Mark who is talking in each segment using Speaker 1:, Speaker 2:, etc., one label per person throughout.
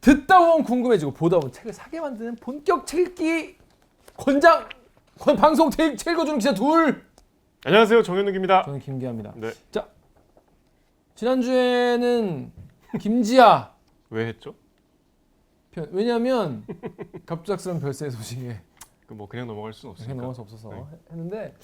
Speaker 1: 듣다 보면 궁금해지고 보다 보면 책을 사게 만드는 본격 책 읽기 방송 책 읽어주는 기자 둘.
Speaker 2: 안녕하세요, 정현욱입니다.
Speaker 1: 저는 김기아입니다.
Speaker 2: 네.
Speaker 1: 자, 지난주에는 김지아
Speaker 2: 왜 했죠?
Speaker 1: 편, 왜냐하면 갑작스러운 별세 소식에
Speaker 2: 뭐 그냥 넘어갈 수는 없으니까.
Speaker 1: 그냥 넘어갈 수 없어서
Speaker 2: 네.
Speaker 1: 했는데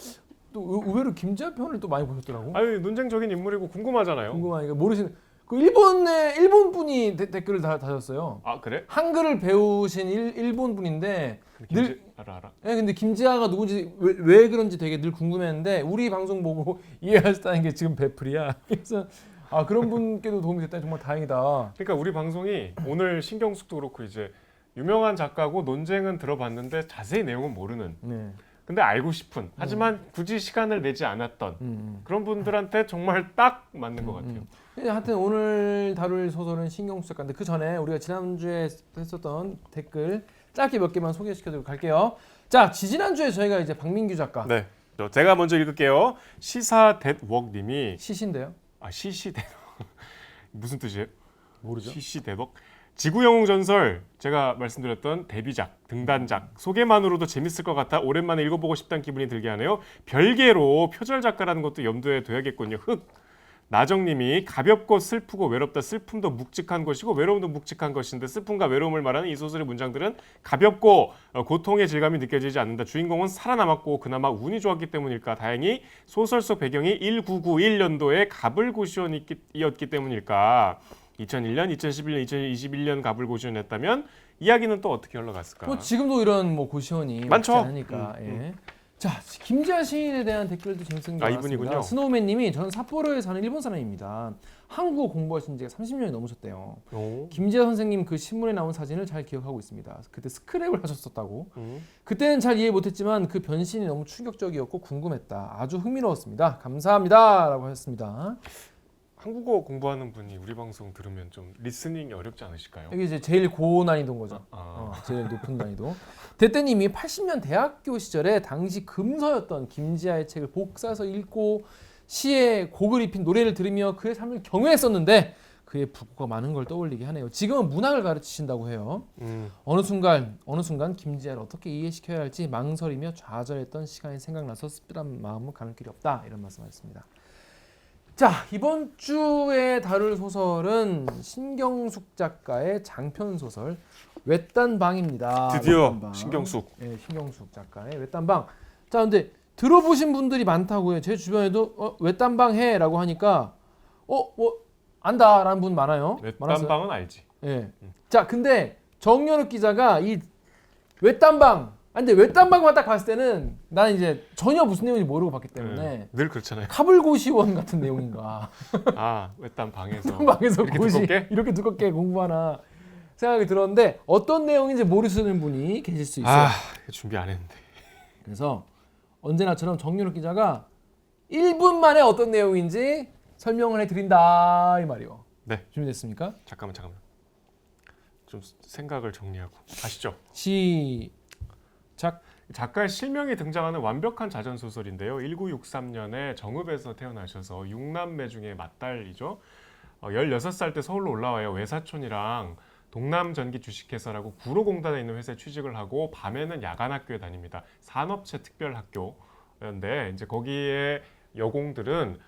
Speaker 1: 또 의외로 김지아 편을 또 많이 보셨더라고.
Speaker 2: 아유, 논쟁적인 인물이고 궁금하잖아요.
Speaker 1: 궁금하니까 모르시는 그 일본 분이 댓글을 다셨어요.
Speaker 2: 아, 그래?
Speaker 1: 한글을 배우신 일본 분인데 늘
Speaker 2: 알아.
Speaker 1: 네, 근데 김지아가 누군지 왜 그런지 되게 늘 궁금했는데 우리 방송 보고 이해하셨다는 게 지금 베풀이야. 그래서 아, 그런 분께도 도움이 됐다니 정말 다행이다.
Speaker 2: 그러니까 우리 방송이 오늘 신경숙도 그렇고 이제 유명한 작가고 논쟁은 들어봤는데 자세히 내용은 모르는.
Speaker 1: 네.
Speaker 2: 근데 알고 싶은. 하지만 굳이 시간을 내지 않았던 그런 분들한테 정말 딱 맞는 것 같아요.
Speaker 1: 하여튼 오늘 다룰 소설은 신경수 작가인데 그 전에 우리가 지난주에 했었던 댓글 짧게 몇 개만 소개시켜드리고 갈게요. 자, 지난주에 저희가 이제 박민규 작가
Speaker 2: 네. 제가 먼저 읽을게요. 시사댓웍님이
Speaker 1: 시신데요.
Speaker 2: 시시대덕 무슨 뜻이에요?
Speaker 1: 모르죠.
Speaker 2: 시시대덕 지구영웅 전설 제가 말씀드렸던 데뷔작 등단작 소개만으로도 재밌을 것 같아 오랜만에 읽어보고 싶다는 기분이 들게 하네요. 별개로 표절 작가라는 것도 염두에 둬야겠군요. 나정님이 가볍고 슬프고 외롭다. 슬픔도 묵직한 것이고 외로움도 묵직한 것인데 슬픔과 외로움을 말하는 이 소설의 문장들은 가볍고 고통의 질감이 느껴지지 않는다. 주인공은 살아남았고 그나마 운이 좋았기 때문일까. 다행히 소설 속 배경이 1991년도에 가불고시원이었기 때문일까. 2001년, 2011년, 2021년 가불고시원이었다면 이야기는 또 어떻게 흘러갔을까?
Speaker 1: 뭐 지금도 이런 뭐 고시원이
Speaker 2: 많죠.
Speaker 1: 않으니까. 예. 자, 김지아 시인에 대한 댓글도 재밌는 게 많습니다.
Speaker 2: 이분이군요.
Speaker 1: 스노우맨님이 저는 삿포로에 사는 일본 사람입니다. 한국어 공부하신 지가 30년이 넘으셨대요.
Speaker 2: 오.
Speaker 1: 김지아 선생님 그 신문에 나온 사진을 잘 기억하고 있습니다. 그때 스크랩을 하셨었다고. 그때는 잘 이해 못했지만 그 변신이 너무 충격적이었고 궁금했다. 아주 흥미로웠습니다. 감사합니다. 라고 하셨습니다.
Speaker 2: 한국어 공부하는 분이 우리 방송 들으면 좀 리스닝이 어렵지 않으실까요?
Speaker 1: 이게 이제 제일 고난이도인 거죠. 제일 높은 난이도. 대대님이 80년 대학교 시절에 당시 금서였던 김지아의 책을 복사해서 읽고 시에 곡을 입힌 노래를 들으며 그의 삶을 경외했었는데 그의 부고가 많은 걸 떠올리게 하네요. 지금은 문학을 가르치신다고 해요. 어느 순간 김지아를 어떻게 이해시켜야 할지 망설이며 좌절했던 시간이 생각나서 씁쓸한 마음은 가눌 길이 없다. 이런 말씀하셨습니다. 자, 이번 주에 다룰 소설은 신경숙 작가의 장편 소설 외딴방입니다.
Speaker 2: 드디어
Speaker 1: 외딴방.
Speaker 2: 신경숙.
Speaker 1: 네, 신경숙 작가의 외딴방. 자, 근데 들어보신 분들이 많다고요. 제 주변에도 외딴방 해라고 하니까 뭐 안다라는 분 많아요.
Speaker 2: 외딴방은 알지.
Speaker 1: 예. 자, 근데 정연욱 기자가 이 외딴방 근데 외딴방만 딱 봤을 때는 나는 이제 전혀 무슨 내용인지 모르고 봤기 때문에
Speaker 2: 늘 그렇잖아요.
Speaker 1: 카불고시원 같은 내용인가.
Speaker 2: 외딴방에서
Speaker 1: 방에서
Speaker 2: 이렇게
Speaker 1: 고시
Speaker 2: 두껍게?
Speaker 1: 이렇게 두껍게 공부하나 생각이 들었는데 어떤 내용인지 모르시는 분이 계실 수 있어요.
Speaker 2: 준비 안 했는데.
Speaker 1: 그래서 언제나처럼 정윤욱 기자가 1분 만에 어떤 내용인지 설명을 해드린다 이 말이요.
Speaker 2: 네.
Speaker 1: 준비됐습니까?
Speaker 2: 잠깐만. 좀 생각을 정리하고 가시죠. 작가의 실명이 등장하는 완벽한 자전 소설인데요. 1963년에 정읍에서 태어나셔서 6남매 중에 맏딸이죠. 16살 때 서울로 올라와요. 외사촌이랑 동남전기 주식회사라고 구로공단에 있는 회사에 취직을 하고 밤에는 야간학교에 다닙니다. 산업체 특별학교인데 이제 거기에 여공들은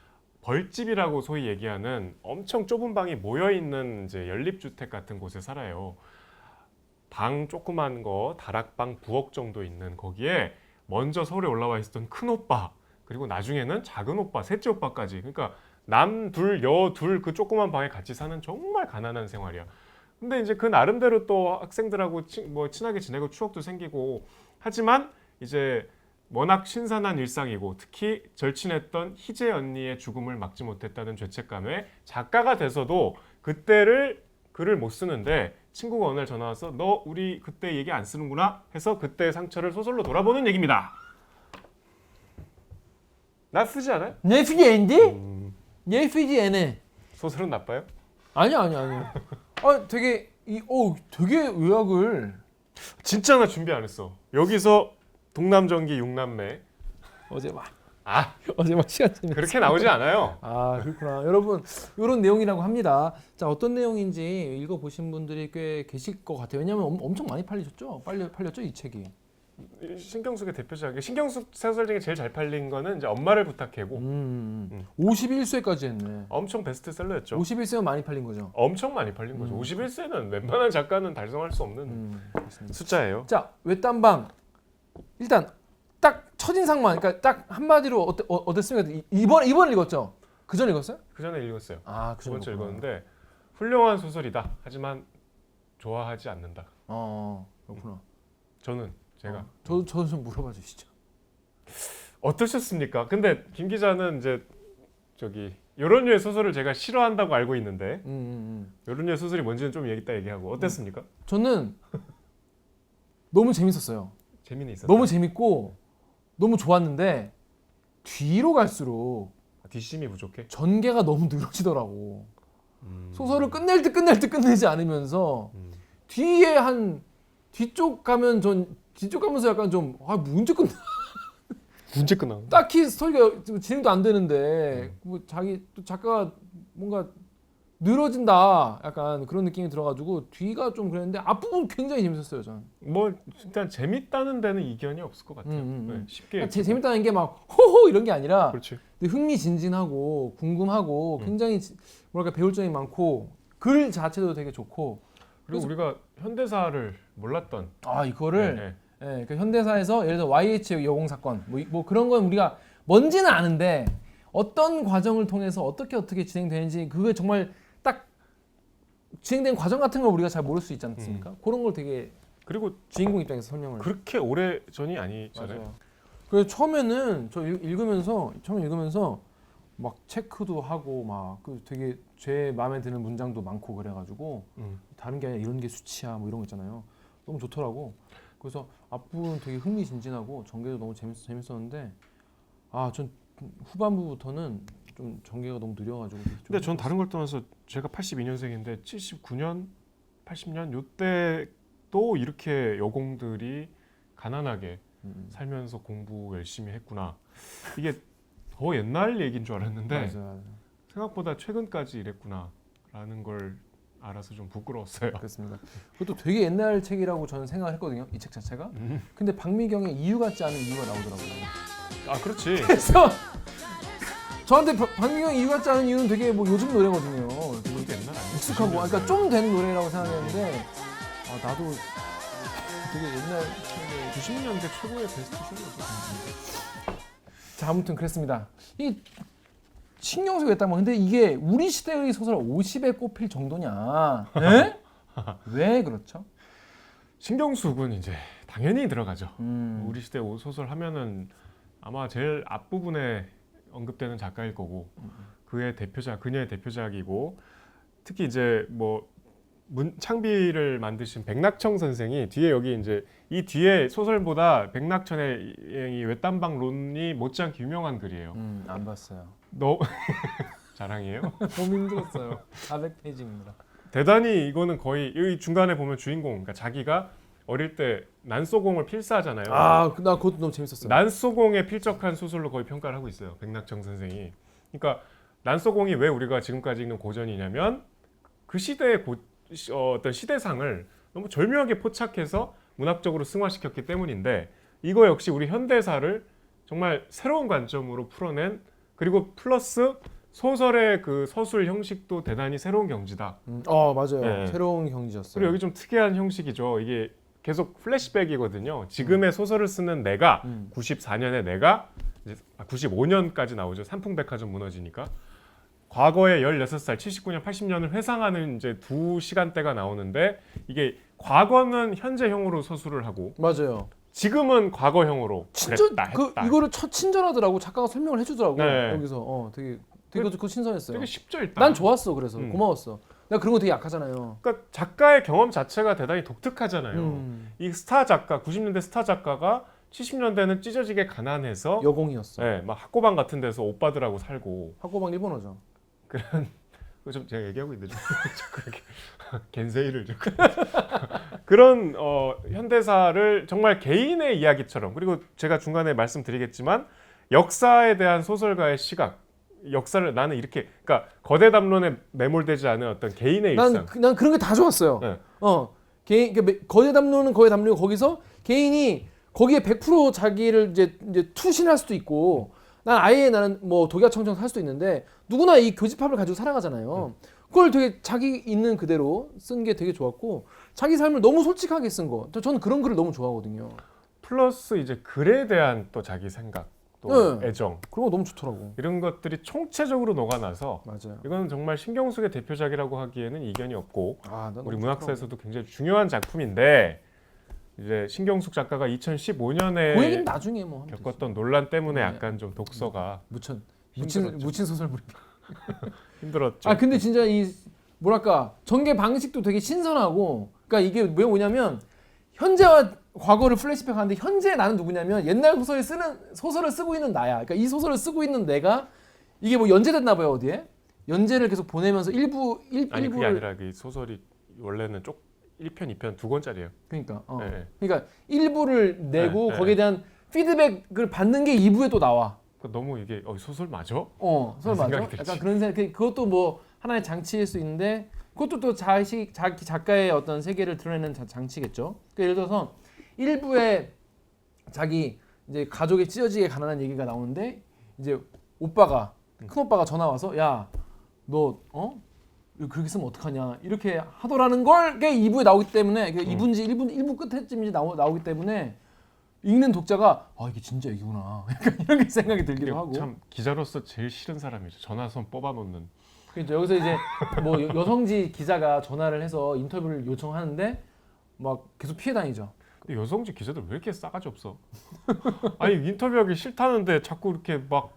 Speaker 2: 벌집이라고 소위 얘기하는 엄청 좁은 방이 모여 있는 이제 연립주택 같은 곳에 살아요. 방 조그만 거 다락방 부엌 정도 있는 거기에 먼저 서울에 올라와 있었던 큰 오빠 그리고 나중에는 작은 오빠 셋째 오빠까지 그러니까 남 둘 여 둘 그 조그만 방에 같이 사는 정말 가난한 생활이야. 근데 이제 그 나름대로 또 학생들하고 친하게 지내고 추억도 생기고 하지만 이제 워낙 신선한 일상이고 특히 절친했던 희재 언니의 죽음을 막지 못했다는 죄책감에 작가가 돼서도 글을 못 쓰는데 친구가 어느 날 전화 와서 너 우리 그때 얘기 안 쓰는구나 해서 그때의 상처를 소설로 돌아보는 얘기입니다. 나 쓰지 않아요?
Speaker 1: 예피지엔디? 예피지엔에
Speaker 2: 소설은 나빠요?
Speaker 1: 아니야. 되게 되게 의학을
Speaker 2: 진짜 나 준비 안 했어. 여기서 동남전기 6남매
Speaker 1: 어제 막 어제 막 시간 재밌.
Speaker 2: 그렇게 나오지 않아요.
Speaker 1: 아 그렇구나. 여러분 이런 내용이라고 합니다. 자 어떤 내용인지 읽어보신 분들이 꽤 계실 것 같아요. 왜냐하면 엄청 많이 팔리셨죠? 빨리 팔렸죠 이 책이.
Speaker 2: 신경숙의 대표작이 신경숙 소설 중에 제일 잘 팔린 거는 이제 엄마를 부탁해고
Speaker 1: 51쇄까지 했네.
Speaker 2: 엄청 베스트셀러였죠.
Speaker 1: 51쇄면 많이 팔린 거죠.
Speaker 2: 엄청 많이 팔린 거죠. 51세는 웬만한 작가는 달성할 수 없는 숫자예요.
Speaker 1: 자 외딴방 일단 딱 첫인상만 그러니까 딱 한마디로 어땠습니까? 이번 읽었죠? 그 전 읽었어요?
Speaker 2: 그 전에 읽었어요.
Speaker 1: 아그
Speaker 2: 두 번째 읽었는데 훌륭한 소설이다. 하지만 좋아하지 않는다.
Speaker 1: 그렇구나.
Speaker 2: 제가
Speaker 1: 저도 좀 물어봐 주시죠.
Speaker 2: 어떠셨습니까? 근데 김 기자는 이제 저기 이런 류의 소설을 제가 싫어한다고 알고 있는데 이런 류의 소설이 뭔지는 좀 이따 얘기하고 어땠습니까?
Speaker 1: 저는 너무 재밌었어요.
Speaker 2: 재미는 있었어요.
Speaker 1: 너무 재밌고 너무 좋았는데 뒤로 갈수록
Speaker 2: 뒷심이 부족해.
Speaker 1: 전개가 너무 늘어지더라고. 소설을 끝낼 듯 끝내지 않으면서 뒤에 한 뒤쪽 가면 뒤쪽 가면서 약간 좀 문제 끝나.
Speaker 2: 문제 끝나.
Speaker 1: 딱히 스토리가 진행도 안 되는데 뭐 또 작가가 뭔가 늘어진다 약간 그런 느낌이 들어가지고 뒤가 좀 그랬는데 앞부분 굉장히 재밌었어요 저는.
Speaker 2: 뭐 일단 재밌다는 데는 이견이 없을 것 같아요. 네, 쉽게.
Speaker 1: 재밌다는 게 막 호호 이런 게 아니라
Speaker 2: 그렇지.
Speaker 1: 흥미진진하고 궁금하고 굉장히 뭐랄까 배울 점이 많고 글 자체도 되게 좋고
Speaker 2: 그리고 우리가 현대사를 몰랐던
Speaker 1: 이거를 그러니까 현대사에서 예를 들어 YH 여공 사건 뭐 그런 건 우리가 뭔지는 아는데 어떤 과정을 통해서 어떻게 진행되는지 그게 정말 딱 진행된 과정 같은 걸 우리가 잘 모를 수 있지 않습니까? 그런 걸 되게
Speaker 2: 그리고
Speaker 1: 주인공 입장에서 설명을
Speaker 2: 그렇게 오래 전이 아니잖아요.
Speaker 1: 맞아요. 그래서 처음에는 저 읽으면서 막 체크도 하고 막 그 되게 제 마음에 드는 문장도 많고 그래가지고 다른 게 아니라 이런 게 수치야 뭐 이런 거 있잖아요. 너무 좋더라고. 그래서 앞부분 되게 흥미진진하고 전개도 너무 재밌었는데 전 후반부부터는 좀 전개가 너무 느려가지고.
Speaker 2: 근데 전 다른 걸 떠나서 제가 82년생인데 79년, 80년 요때 또 이렇게 여공들이 가난하게 살면서 공부 열심히 했구나. 이게 더 옛날 얘기인 줄 알았는데
Speaker 1: 맞아.
Speaker 2: 생각보다 최근까지 이랬구나라는 걸 알아서 좀 부끄러웠어요.
Speaker 1: 그렇습니다. 그것도 되게 옛날 책이라고 저는 생각을 했거든요. 이 책 자체가. 근데 박미경의 이유 같지 않은 이유가 나오더라고요.
Speaker 2: 그렇지.
Speaker 1: 그래서 저한테 박미경 이유 같지 않은 이유는 되게 뭐 요즘 노래거든요.
Speaker 2: 그것도 옛날 아니야?
Speaker 1: 익숙하고 그러니까 좀 된 노래라고 생각했는데 나도 되게 옛날
Speaker 2: 90년대 최고의 베스트셀러죠.
Speaker 1: 자 아무튼 그랬습니다. 이 신경쓰고 했다면 근데 이게 우리 시대의 소설 50에 꼽힐 정도냐? 에? 왜 그렇죠?
Speaker 2: 신경숙은 이제 당연히 들어가죠.
Speaker 1: 음.
Speaker 2: 우리 시대 소설 하면은 아마 제일 앞부분에 언급되는 작가일 거고 그녀의 대표작이고 특히 이제 뭐 창비를 만드신 백낙청 선생이 뒤에 여기 이제 이 뒤에 소설보다 백낙천의 이 외딴방론이 못지않게 유명한 글이에요.
Speaker 1: 안 봤어요.
Speaker 2: 너 자랑이에요?
Speaker 1: 너무 힘들었어요. 400페이지입니다.
Speaker 2: 대단히 이거는 거의 이 중간에 보면 주인공, 그러니까 자기가 어릴 때 난소공을 필사하잖아요.
Speaker 1: 나 그것도 너무 재밌었어요.
Speaker 2: 난소공에 필적한 소설로 거의 평가를 하고 있어요. 백낙청 선생이. 그러니까 난소공이 왜 우리가 지금까지 읽는 고전이냐면 그 시대의 어떤 시대상을 너무 절묘하게 포착해서 문학적으로 승화시켰기 때문인데 이거 역시 우리 현대사를 정말 새로운 관점으로 풀어낸 그리고 플러스 소설의 그 서술 형식도 대단히 새로운 경지다.
Speaker 1: 맞아요.
Speaker 2: 네.
Speaker 1: 새로운 경지였어요.
Speaker 2: 그리고 여기 좀 특이한 형식이죠. 이게 계속 플래시백이거든요. 지금의 소설을 쓰는 내가 94년에 내가 이제 95년까지 나오죠. 삼풍백화점 무너지니까. 과거의 16살, 79년, 80년을 회상하는 이제 두 시간대가 나오는데 이게 과거는 현재형으로 서술을 하고
Speaker 1: 맞아요.
Speaker 2: 지금은 과거형으로 그랬다 했다.
Speaker 1: 이거를 첫 친절하더라고. 작가가 설명을 해주더라고.
Speaker 2: 네.
Speaker 1: 여기서 되게 그거 신선했어요.
Speaker 2: 되게 쉽죠 일단.
Speaker 1: 난 좋았어. 그래서 고마웠어. 내가 그런 거 되게 약하잖아요.
Speaker 2: 그러니까 작가의 경험 자체가 대단히 독특하잖아요. 이 스타 작가, 90년대 스타 작가가 70년대는 찢어지게 가난해서
Speaker 1: 여공이었어.
Speaker 2: 네, 막 학고방 같은 데서 오빠들하고 살고.
Speaker 1: 학고방 일본어죠.
Speaker 2: 그런 좀 제가 얘기하고 있는데 자꾸 이렇게 겐세이를 좀 그런 현대사를 정말 개인의 이야기처럼 그리고 제가 중간에 말씀드리겠지만 역사에 대한 소설가의 시각, 역사를 나는 이렇게, 그러니까 거대 담론에 매몰되지 않은 어떤 개인의 일상.
Speaker 1: 난 그런 게 다 좋았어요.
Speaker 2: 네.
Speaker 1: 개인 거대 담론은 거대 담론이고 거기서 개인이 거기에 100% 자기를 이제 투신할 수도 있고 난 아예 나는 뭐 독야청정 살 수도 있는데 누구나 이 교집합을 가지고 살아가잖아요. 그걸 되게 자기 있는 그대로 쓴 게 되게 좋았고 자기 삶을 너무 솔직하게 쓴 거. 저는 그런 글을 너무 좋아하거든요.
Speaker 2: 플러스 이제 글에 대한 또 자기 생각, 또
Speaker 1: 네.
Speaker 2: 애정,
Speaker 1: 그런 거 너무 좋더라고.
Speaker 2: 이런 것들이 총체적으로 녹아나서
Speaker 1: 맞아요.
Speaker 2: 이거는 정말 신경숙의 대표작이라고 하기에는 이견이 없고
Speaker 1: 난 너무
Speaker 2: 우리
Speaker 1: 좋더라고.
Speaker 2: 문학사에서도 굉장히 중요한 작품인데 이제 신경숙 작가가
Speaker 1: 그 얘기는
Speaker 2: 2015년에
Speaker 1: 나중에 뭐 하면
Speaker 2: 겪었던 논란 때문에
Speaker 1: 네.
Speaker 2: 약간 좀 독서가
Speaker 1: 되지.
Speaker 2: 힘들었죠.
Speaker 1: 묻힌 소설물.
Speaker 2: 힘들었죠.
Speaker 1: 근데 진짜 이 뭐랄까 전개 방식도 되게 신선하고 그러니까 이게 왜 뭐냐면 현재와 과거를 플래시백하는데 현재 나는 누구냐면 옛날 소설을 쓰고 있는 나야. 그러니까 이 소설을 쓰고 있는 내가 이게 뭐 연재됐나 봐요 어디에 연재를 계속 보내면서
Speaker 2: 아니 그게
Speaker 1: 일부를
Speaker 2: 아니라 그 소설이 원래는 1편, 2편 두 권짜리예요.
Speaker 1: 그러니까
Speaker 2: 네.
Speaker 1: 그러니까 일부를 내고
Speaker 2: 네.
Speaker 1: 거기에 대한 피드백을 받는 게 2부에 또 나와.
Speaker 2: 너무 이게 소설 맞아?
Speaker 1: 소설 맞아.
Speaker 2: 생각이 들지.
Speaker 1: 약간 그런 생각. 그것도 뭐 하나의 장치일 수 있는데 그것도 또 자기 작가의 어떤 세계를 드러내는 장치겠죠. 그러니까 예를 들어서 일부에 자기 이제 가족이 찢어지게 가난한 얘기가 나오는데 이제 큰 오빠가 전화 와서 야 너 그렇게 쓰면 어떡하냐 이렇게 하더라는 걸 게 2부에 나오기 때문에 2부인지 1부 끝에쯤인지 나오기 때문에 읽는 독자가 이게 진짜 얘기구나 약간 이런 게 생각이 들기도 하고.
Speaker 2: 참 기자로서 제일 싫은 사람이죠. 전화선 뽑아놓는.
Speaker 1: 그렇죠. 여기서 이제 뭐 여성지 기자가 전화를 해서 인터뷰를 요청하는데 막 계속 피해 다니죠.
Speaker 2: 근데 여성지 기자들 왜 이렇게 싸가지 없어? 아니 인터뷰하기 싫다는데 자꾸 이렇게 막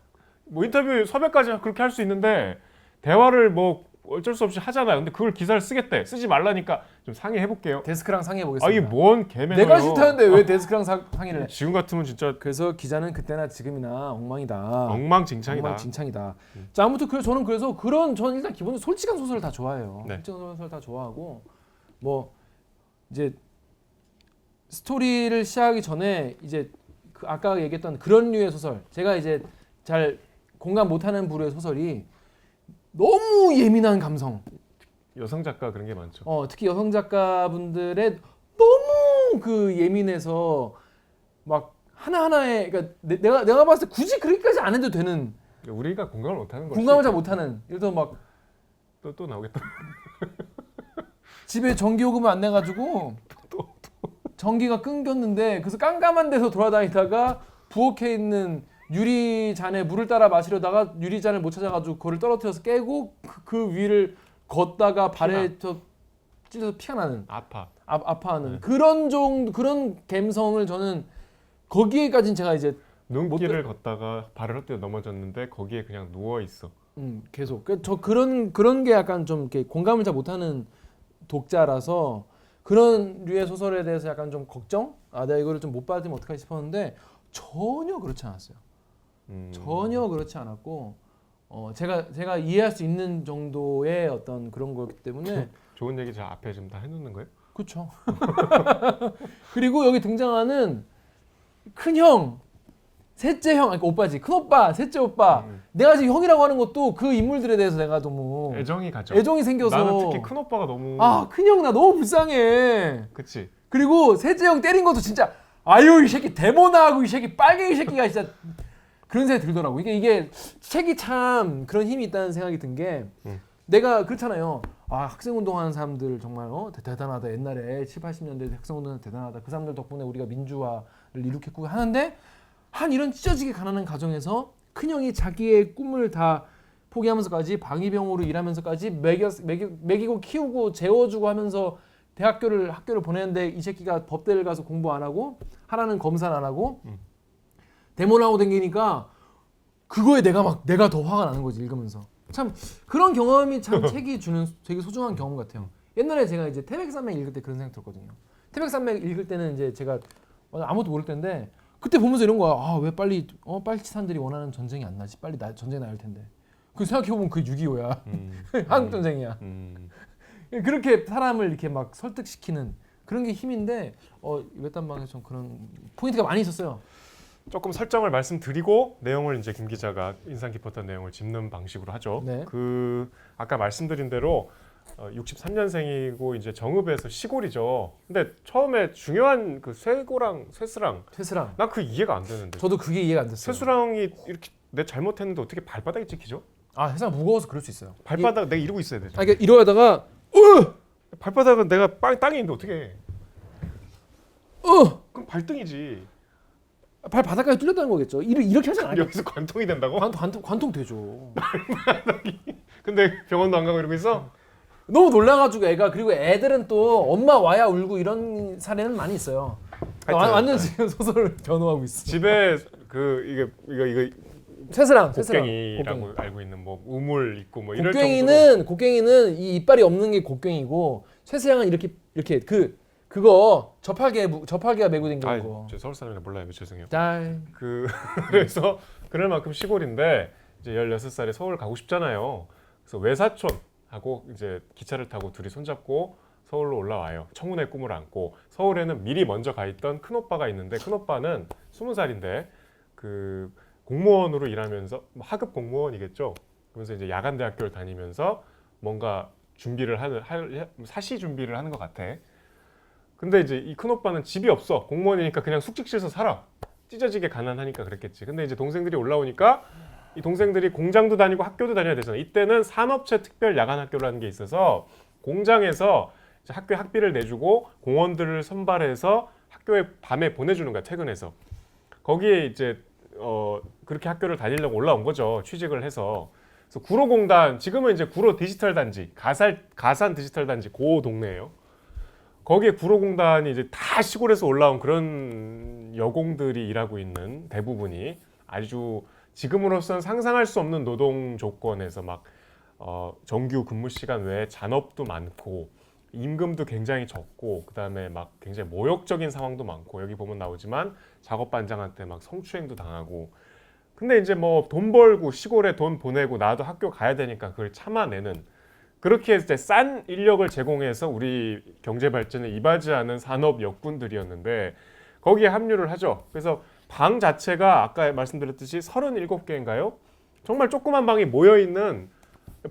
Speaker 2: 뭐 인터뷰 섭외까지 그렇게 할 수 있는데 대화를 뭐 어쩔 수 없이 하잖아요. 근데 그걸 기사를 쓰겠대. 쓰지 말라니까 좀 상의해 볼게요.
Speaker 1: 데스크랑 상의해 보겠습니다.
Speaker 2: 이게 뭔 개매너요?
Speaker 1: 내가 싫다는데 왜 데스크랑 상의를 해?
Speaker 2: 지금 같으면 진짜
Speaker 1: 그래서 기자는 그때나 지금이나 엉망이다.
Speaker 2: 엉망진창이다.
Speaker 1: 엉망진창이다. 자 아무튼 저는 그래서 저는 일단 기본적으로 솔직한 소설을 다 좋아해요.
Speaker 2: 네.
Speaker 1: 솔직한 소설 다 좋아하고 뭐 이제 스토리를 시작하기 전에 이제 아까 얘기했던 그런 류의 소설 제가 이제 잘 공감 못하는 부류의 소설이 너무 예민한 감성.
Speaker 2: 여성 작가 그런 게 많죠.
Speaker 1: 특히 여성 작가분들의 너무 그 예민해서 막 하나하나에 그러니까 내가 봤을 때 굳이 그렇게까지 안 해도 되는
Speaker 2: 우리가 공감을 못하는 거지.
Speaker 1: 공감을 잘 못하는 예를 들어 막
Speaker 2: 또 나오겠다.
Speaker 1: 집에 전기요금을 안 내가지고 전기가 끊겼는데 그래서 깜깜한 데서 돌아다니다가 부엌에 있는 유리잔에 물을 따라 마시려다가 유리잔을 못 찾아가지고 그거를 떨어뜨려서 깨고 그 위를 걷다가 발에 찔려서 피가 나는 아파하는
Speaker 2: 네.
Speaker 1: 그런 감성을 저는 거기에까지는 제가 이제
Speaker 2: 눈길을 걷다가 발을 헛디뎌 넘어졌는데 거기에 그냥 누워 있어.
Speaker 1: 계속 저 그런 게 약간 좀 이렇게 공감을 잘 못하는 독자라서 그런 류의 소설에 대해서 약간 좀 걱정? 내가 이거를 좀 못 받으면 어떡하지 싶었는데 전혀 그렇지 않았어요. 전혀 그렇지 않았고 제가 이해할 수 있는 정도의 어떤 그런 거기 때문에
Speaker 2: 좋은 얘기 제가 앞에 지금 다 해놓는 거예요?
Speaker 1: 그렇죠. 그리고 여기 등장하는 큰형, 셋째 형, 그러니까 오빠지. 큰 오빠, 셋째 오빠. 내가 지금 형이라고 하는 것도 그 인물들에 대해서 내가 너무
Speaker 2: 애정이 가죠.
Speaker 1: 애정이 생겨서
Speaker 2: 나는 특히 큰 오빠가 너무
Speaker 1: 큰형 나 너무 불쌍해.
Speaker 2: 그치.
Speaker 1: 그리고 셋째 형 때린 것도 진짜 아유 이 새끼 데모나하고 이 새끼 빨갱이 새끼가 진짜 그런 생각이 들더라고. 이게 책이 참 그런 힘이 있다는 생각이 든 게 내가 그렇잖아요. 학생운동하는 사람들 정말 대단하다. 옛날에 7, 80년대 학생운동은 대단하다. 그 사람들 덕분에 우리가 민주화를 일으켰고 하는데 한 이런 찢어지게 가난한 가정에서 큰형이 자기의 꿈을 다 포기하면서까지 방위병으로 일하면서까지 먹이고 키우고 재워주고 하면서 학교를 보내는데 이 새끼가 법대를 가서 공부 안 하고 하라는 검사를 안 하고 데모를 하고 다니니까 그거에 내가 더 화가 나는 거지 읽으면서. 참 그런 경험이 참 책이 주는 되게 소중한 경험 같아요. 옛날에 제가 이제 태백산맥 읽을 때 그런 생각 들었거든요. 태백산맥 읽을 때는 이제 제가 아무것도 모를 때인데 그때 보면서 이런 거야. 왜 빨리 빨치산들이 원하는 전쟁이 안 나지? 빨리 전쟁이 나야 할 텐데. 그 생각해보면 그 6.25야. 한국 전쟁이야. 그렇게 사람을 이렇게 막 설득시키는 그런 게 힘인데 외딴방에서 좀 그런 포인트가 많이 있었어요.
Speaker 2: 조금 설정을 말씀드리고 내용을 이제 김 기자가 인상 깊었던 내용을 짚는 방식으로 하죠.
Speaker 1: 네.
Speaker 2: 그 아까 말씀드린 대로 63년생이고 이제 정읍에서 시골이죠. 근데 처음에 중요한 그 쇠고랑 쇠스랑
Speaker 1: 쇠스랑.
Speaker 2: 나 그 이해가 안 되는데.
Speaker 1: 저도 그게 이해가 안 됐어요.
Speaker 2: 쇠스랑이 이렇게 내 잘못했는데 어떻게 발바닥에 찍히죠?
Speaker 1: 아, 세상 무거워서 그럴 수 있어요.
Speaker 2: 발바닥 내가 이러고 있어야 되죠.
Speaker 1: 그러니까 이러다가
Speaker 2: 발바닥은 내가 땅에 있는데 어떻게 해? 그럼 발등이지.
Speaker 1: 발 바닥까지 뚫렸다는 거겠죠. 이렇게 하지 않아요.
Speaker 2: 여기서 관통이 된다고?
Speaker 1: 관통 되죠.
Speaker 2: 근데 병원도 안 가고 이러고 있어?
Speaker 1: 너무 놀라가지고 애가, 그리고 애들은 또 엄마 와야 울고 이런 사례는 많이 있어요.
Speaker 2: 하여튼,
Speaker 1: 완전 지금 소설을 변호하고 있어.
Speaker 2: 집에 그 이거
Speaker 1: 쇠스랑.
Speaker 2: 곡괭이라고 알고 있는 뭐 우물 있고 뭐 이럴 정도로
Speaker 1: 곡괭이는 이 이빨이 없는 게 곡괭이고, 쇠스랑은 이렇게 그거 접하기가 메고 댕기는
Speaker 2: 아,
Speaker 1: 거.
Speaker 2: 저 서울 사람이라 몰라요. 죄송해요.
Speaker 1: 짤.
Speaker 2: 그래서 그럴 만큼 시골인데 이제 16살에 서울 가고 싶잖아요. 그래서 외사촌하고 이제 기차를 타고 둘이 손잡고 서울로 올라와요. 청운의 꿈을 안고. 서울에는 미리 먼저 가 있던 큰 오빠가 있는데, 큰 오빠는 20살인데 그 공무원으로 일하면서 하급 공무원이겠죠. 그러면서 이제 야간대학교를 다니면서 뭔가 준비를 사시 준비를 하는 것 같아. 근데 이제 이 큰 오빠는 집이 없어. 공무원이니까 그냥 숙직실에서 살아. 찢어지게 가난하니까 그랬겠지. 근데 이제 동생들이 올라오니까 이 동생들이 공장도 다니고 학교도 다녀야 되잖아. 이때는 산업체 특별 야간 학교라는 게 있어서 공장에서 이제 학교에 학비를 내주고 공원들을 선발해서 학교에 밤에 보내주는 거야. 퇴근해서. 거기에 이제 그렇게 학교를 다니려고 올라온 거죠. 취직을 해서. 그래서 구로공단, 지금은 이제 구로 디지털 단지, 가산 디지털 단지 그 동네예요. 거기에 구로공단이 이제 다 시골에서 올라온 그런 여공들이 일하고 있는, 대부분이 아주 지금으로서는 상상할 수 없는 노동 조건에서 막 정규 근무 시간 외에 잔업도 많고 임금도 굉장히 적고, 그다음에 막 굉장히 모욕적인 상황도 많고, 여기 보면 나오지만 작업 반장한테 막 성추행도 당하고. 근데 이제 뭐 돈 벌고 시골에 돈 보내고 나도 학교 가야 되니까 그걸 참아내는, 그렇게 이제 싼 인력을 제공해서 우리 경제 발전에 이바지하는 산업 역군들이었는데 거기에 합류를 하죠. 그래서 방 자체가 아까 말씀드렸듯이 37개인가요? 정말 조그만 방이 모여있는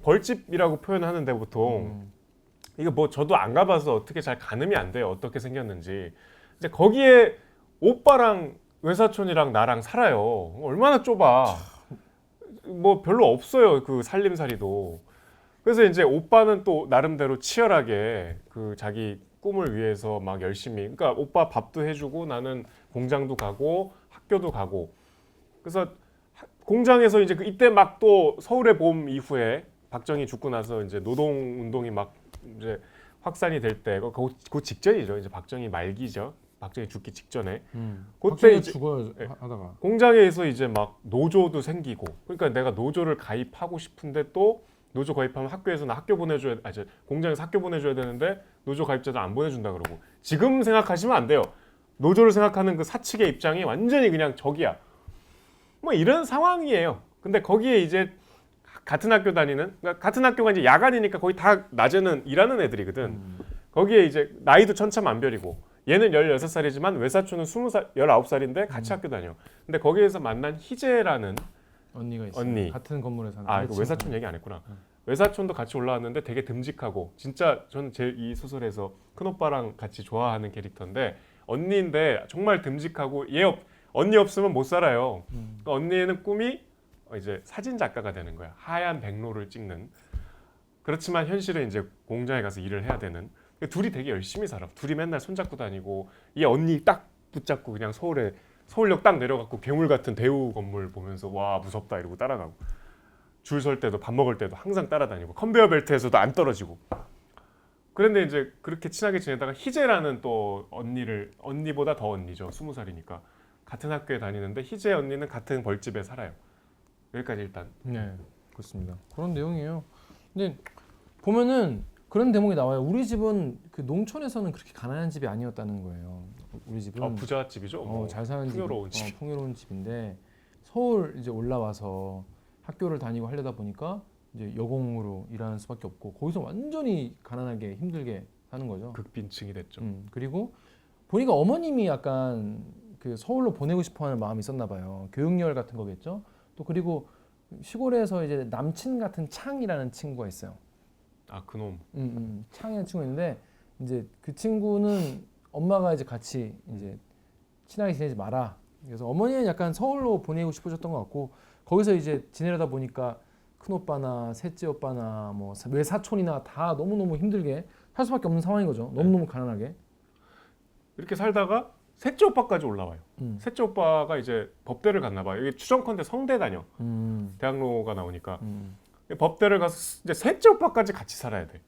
Speaker 2: 벌집이라고 표현하는데 보통 이거 뭐 저도 안 가봐서 어떻게 잘 가늠이 안 돼요. 어떻게 생겼는지. 이제 거기에 오빠랑 외사촌이랑 나랑 살아요. 얼마나 좁아. 뭐 별로 없어요. 그 살림살이도. 그래서 이제 오빠는 또 나름대로 치열하게 그 자기 꿈을 위해서 막 열심히, 그러니까 오빠 밥도 해주고 나는 공장도 가고 학교도 가고. 그래서 공장에서 이제 이때 막 또 서울의 봄 이후에 박정희 죽고 나서 이제 노동 운동이 막 이제 확산이 될 때, 그 직전이죠. 이제 박정희 말기죠. 박정희 죽기 직전에. 그때 이제
Speaker 1: 죽어요 하다가.
Speaker 2: 공장에서 이제 막 노조도 생기고, 그러니까 내가 노조를 가입하고 싶은데 또 노조 가입하면 학교에서는 학교 보내줘야, 이제 공장에서 학교 보내줘야 되는데 노조 가입자들 안 보내준다 그러고. 지금 생각하시면 안 돼요. 노조를 생각하는 그 사측의 입장이 완전히 그냥 적이야. 뭐 이런 상황이에요. 근데 거기에 이제 같은 학교 다니는, 그러니까 같은 학교가 이제 야간이니까 거의 다 낮에는 일하는 애들이거든. 거기에 이제 나이도 천차만별이고, 얘는 16살이지만 외사촌은 20살, 19살인데 같이 학교 다녀. 근데 거기에서 만난 희재라는
Speaker 1: 언니가 있어요.
Speaker 2: 언니.
Speaker 1: 같은 건물에 사는.
Speaker 2: 이거 외사촌 얘기 안 했구나. 외사촌도 같이 올라왔는데 되게 듬직하고, 진짜 저는 제일 이 소설에서 큰오빠랑 같이 좋아하는 캐릭터인데, 언니인데 정말 듬직하고, 언니 없으면 못 살아요. 그러니까 언니는 꿈이 이제 사진 작가가 되는 거야. 하얀 백로를 찍는. 그렇지만 현실은 이제 공장에 가서 일을 해야 되는. 둘이 되게 열심히 살아. 둘이 맨날 손잡고 다니고, 이 언니 딱 붙잡고 그냥 서울역 딱 내려갖고 괴물 같은 대우 건물 보면서 와 무섭다 이러고 따라가고, 줄 설 때도 밥 먹을 때도 항상 따라다니고, 컨베이어 벨트에서도 안 떨어지고. 그런데 이제 그렇게 친하게 지내다가 희재라는 또 언니보다 더 언니죠. 20살이니까 같은 학교에 다니는데, 희재 언니는 같은 벌집에 살아요. 여기까지 일단.
Speaker 1: 네, 그렇습니다. 그런 내용이에요. 근데 보면은 그런 대목이 나와요. 우리 집은 그 농촌에서는 그렇게 가난한 집이 아니었다는 거예요. 우리 집은
Speaker 2: 부잣집이죠.
Speaker 1: 잘 사는
Speaker 2: 풍요로운
Speaker 1: 집, 풍요로운 집인데, 서울 이제 올라와서 학교를 다니고 하려다 보니까 이제 여공으로 일하는 수밖에 없고, 거기서 완전히 가난하게 힘들게 사는 거죠.
Speaker 2: 극빈층이 됐죠.
Speaker 1: 그리고 보니까 어머님이 약간 그 서울로 보내고 싶어하는 마음이 있었나 봐요. 교육열 같은 거겠죠. 또 그리고 시골에서 이제 남친 같은 창이라는 친구가 있어요.
Speaker 2: 아 그놈.
Speaker 1: 창이라는 친구 있는데 이제 그 친구는 엄마가 이제 같이 이제 친하게 지내지 마라. 그래서 어머니는 약간 서울로 보내고 싶으셨던 것 같고 거기서 이제 지내려다 보니까 큰 오빠나 셋째 오빠나 뭐 외사촌이나 다 너무너무 힘들게 살 수밖에 없는 상황인 거죠. 너무너무 가난하게.
Speaker 2: 이렇게 살다가 셋째 오빠까지 올라와요. 셋째 오빠가 이제 법대를 갔나 봐요. 이게 추정컨대 성대 다녀. 대학로가 나오니까 법대를 가서 이제 셋째 오빠까지 같이 살아야 돼.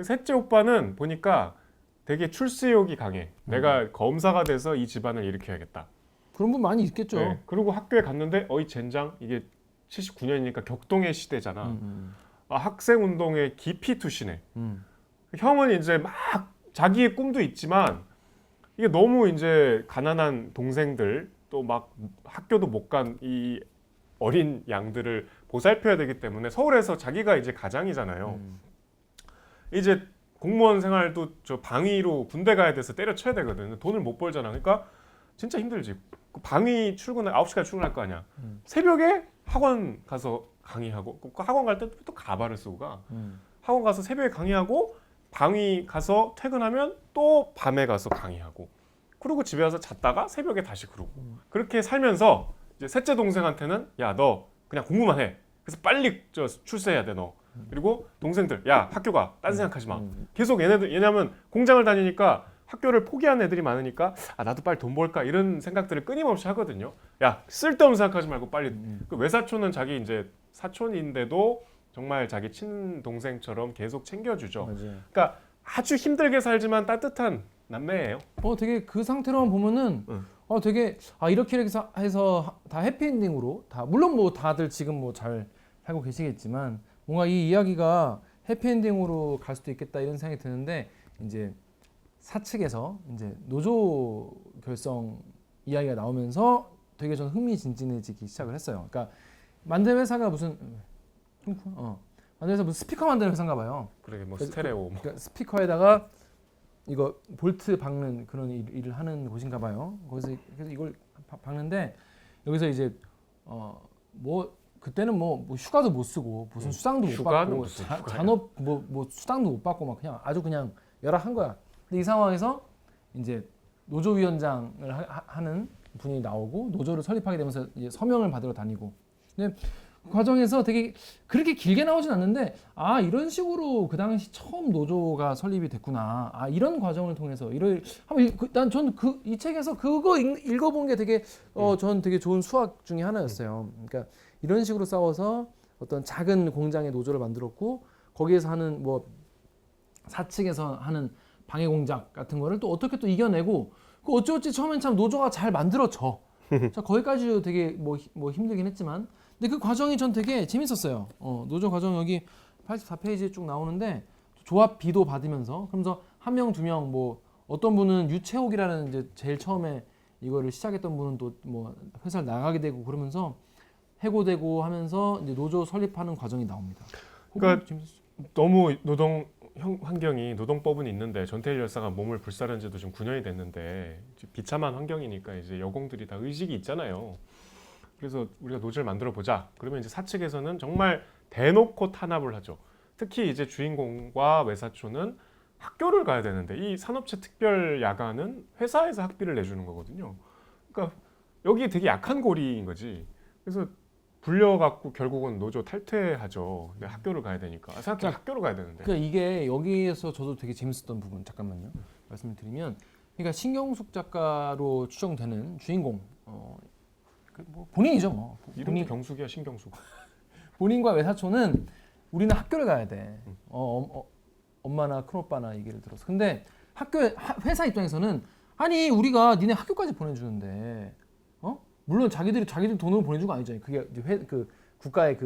Speaker 2: 셋째 오빠는 보니까 되게 출세욕이 강해. 내가 검사가 돼서 이 집안을 일으켜야겠다.
Speaker 1: 그런 분 많이 있겠죠.
Speaker 2: 네. 그리고 학교에 갔는데 어이 젠장 이게 79년이니까 격동의 시대잖아. 아, 학생 운동에 깊이 투신해. 형은 이제 막 자기의 꿈도 있지만 이게 너무 이제 가난한 동생들 또 막 학교도 못 간 이 어린 양들을 보살펴야 되기 때문에 서울에서 자기가 이제 가장이잖아요. 이제 공무원 생활도 저 방위로 군대 가야 돼서 때려쳐야 되거든. 돈을 못 벌잖아. 그러니까 진짜 힘들지. 방위 출근 9시까지 출근할 거 아니야. 새벽에 학원 가서 강의하고 학원 갈 때 또 가발을 쓰고 가. 학원 가서 새벽에 강의하고 방위 가서 퇴근하면 또 밤에 가서 강의하고 그리고 집에 와서 잤다가 새벽에 다시 그러고 그렇게 살면서 이제 셋째 동생한테는 야 너 그냥 공부만 해. 그래서 빨리 저 출세해야 돼 너. 그리고 동생들 야 학교 가. 딴 생각하지 마. 계속 얘네들 왜냐면 공장을 다니니까 학교를 포기한 애들이 많으니까 아 나도 빨리 돈 벌까 이런 생각들을 끊임없이 하거든요. 야 쓸데없는 생각하지 말고 빨리. 그 외사촌은 자기 이제 사촌인데도 정말 자기 친동생처럼 계속 챙겨주죠.
Speaker 1: 맞아요.
Speaker 2: 그러니까 아주 힘들게 살지만 따뜻한 남매예요.
Speaker 1: 되게 그 상태로만 보면은 되게 이렇게 해서 다 해피엔딩으로 다 물론 뭐 다들 지금 뭐 잘 살고 계시겠지만 뭔가 이 이야기가 해피엔딩으로 갈 수도 있겠다 이런 생각이 드는데 이제 사측에서 이제 노조 결성 이야기가 나오면서 되게 좀 흥미진진해지기 시작을 했어요. 그러니까 만든 회사가 무슨 만든 회사 무슨 스피커 만드는 회사인가 봐요.
Speaker 2: 그러게 뭐 스테레오.
Speaker 1: 그러니까 스피커에다가 이거 볼트 박는 그런 일을 하는 곳인가 봐요. 거기서 그래서 이걸 박는데 여기서 이제 뭐 그때는 뭐 휴가도 못 쓰고 무슨 수당도 못 받고 잔업 뭐 수당도 못 받고 막 그냥 아주 그냥 열악한 거야. 근데 이 상황에서 이제 노조위원장을 하는 분이 나오고 노조를 설립하게 되면서 이제 서명을 받으러 다니고. 근데 그 과정에서 되게 그렇게 길게 나오진 않는데 이런 식으로 그 당시 처음 노조가 설립이 됐구나. 이런 과정을 통해서 난 전 이 책에서 그거 읽어본 게 되게 전 되게 좋은 수학 중에 하나였어요. 그러니까 이런 식으로 싸워서 어떤 작은 공장의 노조를 만들었고 거기에서 하는 뭐 사측에서 하는 방해 공작 같은 거를 또 어떻게 또 이겨내고 그 어찌어찌 처음엔 참 노조가 잘 만들어져. 자, 거기까지도 되게 뭐 힘들긴 했지만 근데 그 과정이 전 되게 재밌었어요. 노조 과정 여기 84페이지에 쭉 나오는데 조합 비도 받으면서 그러면서 한 명, 두 명 뭐 어떤 분은 유채옥이라는 이제 제일 처음에 이거를 시작했던 분은 또 뭐 회사를 나가게 되고 그러면서 해고되고 하면서 이제 노조 설립하는 과정이 나옵니다.
Speaker 2: 그러니까 너무 노동 환경이 노동법은 있는데 전태일 열사가 몸을 불사른 지도 지금 9년이 됐는데 비참한 환경이니까 이제 여공들이 다 의식이 있잖아요. 그래서 우리가 노조를 만들어 보자. 그러면 이제 사측에서는 정말 대놓고 탄압을 하죠. 특히 이제 주인공과 외사촌은 학교를 가야 되는데 이 산업체 특별 야간은 회사에서 학비를 내주는 거거든요. 그러니까 여기 되게 약한 고리인 거지. 그래서 불려갖고 결국은 노조 탈퇴하죠. 근데 학교를 가야 되니까. 생각해 학교를 가야 되는데.
Speaker 1: 그러니까 이게 여기에서 저도 되게 재밌었던 부분 잠깐만요. 말씀을 드리면 그러니까 신경숙 작가로 추정되는 주인공 뭐 본인이죠. 뭐.
Speaker 2: 이름도 경숙이야 신경숙.
Speaker 1: 본인과 외사촌은 우리는 학교를 가야 돼. 엄마나 큰오빠나 얘기를 들어서. 근데 회사 입장에서는 아니 우리가 니네 학교까지 보내주는데 물론 자기들 돈으로 보내준 거 아니잖아요. 그게 그 국가의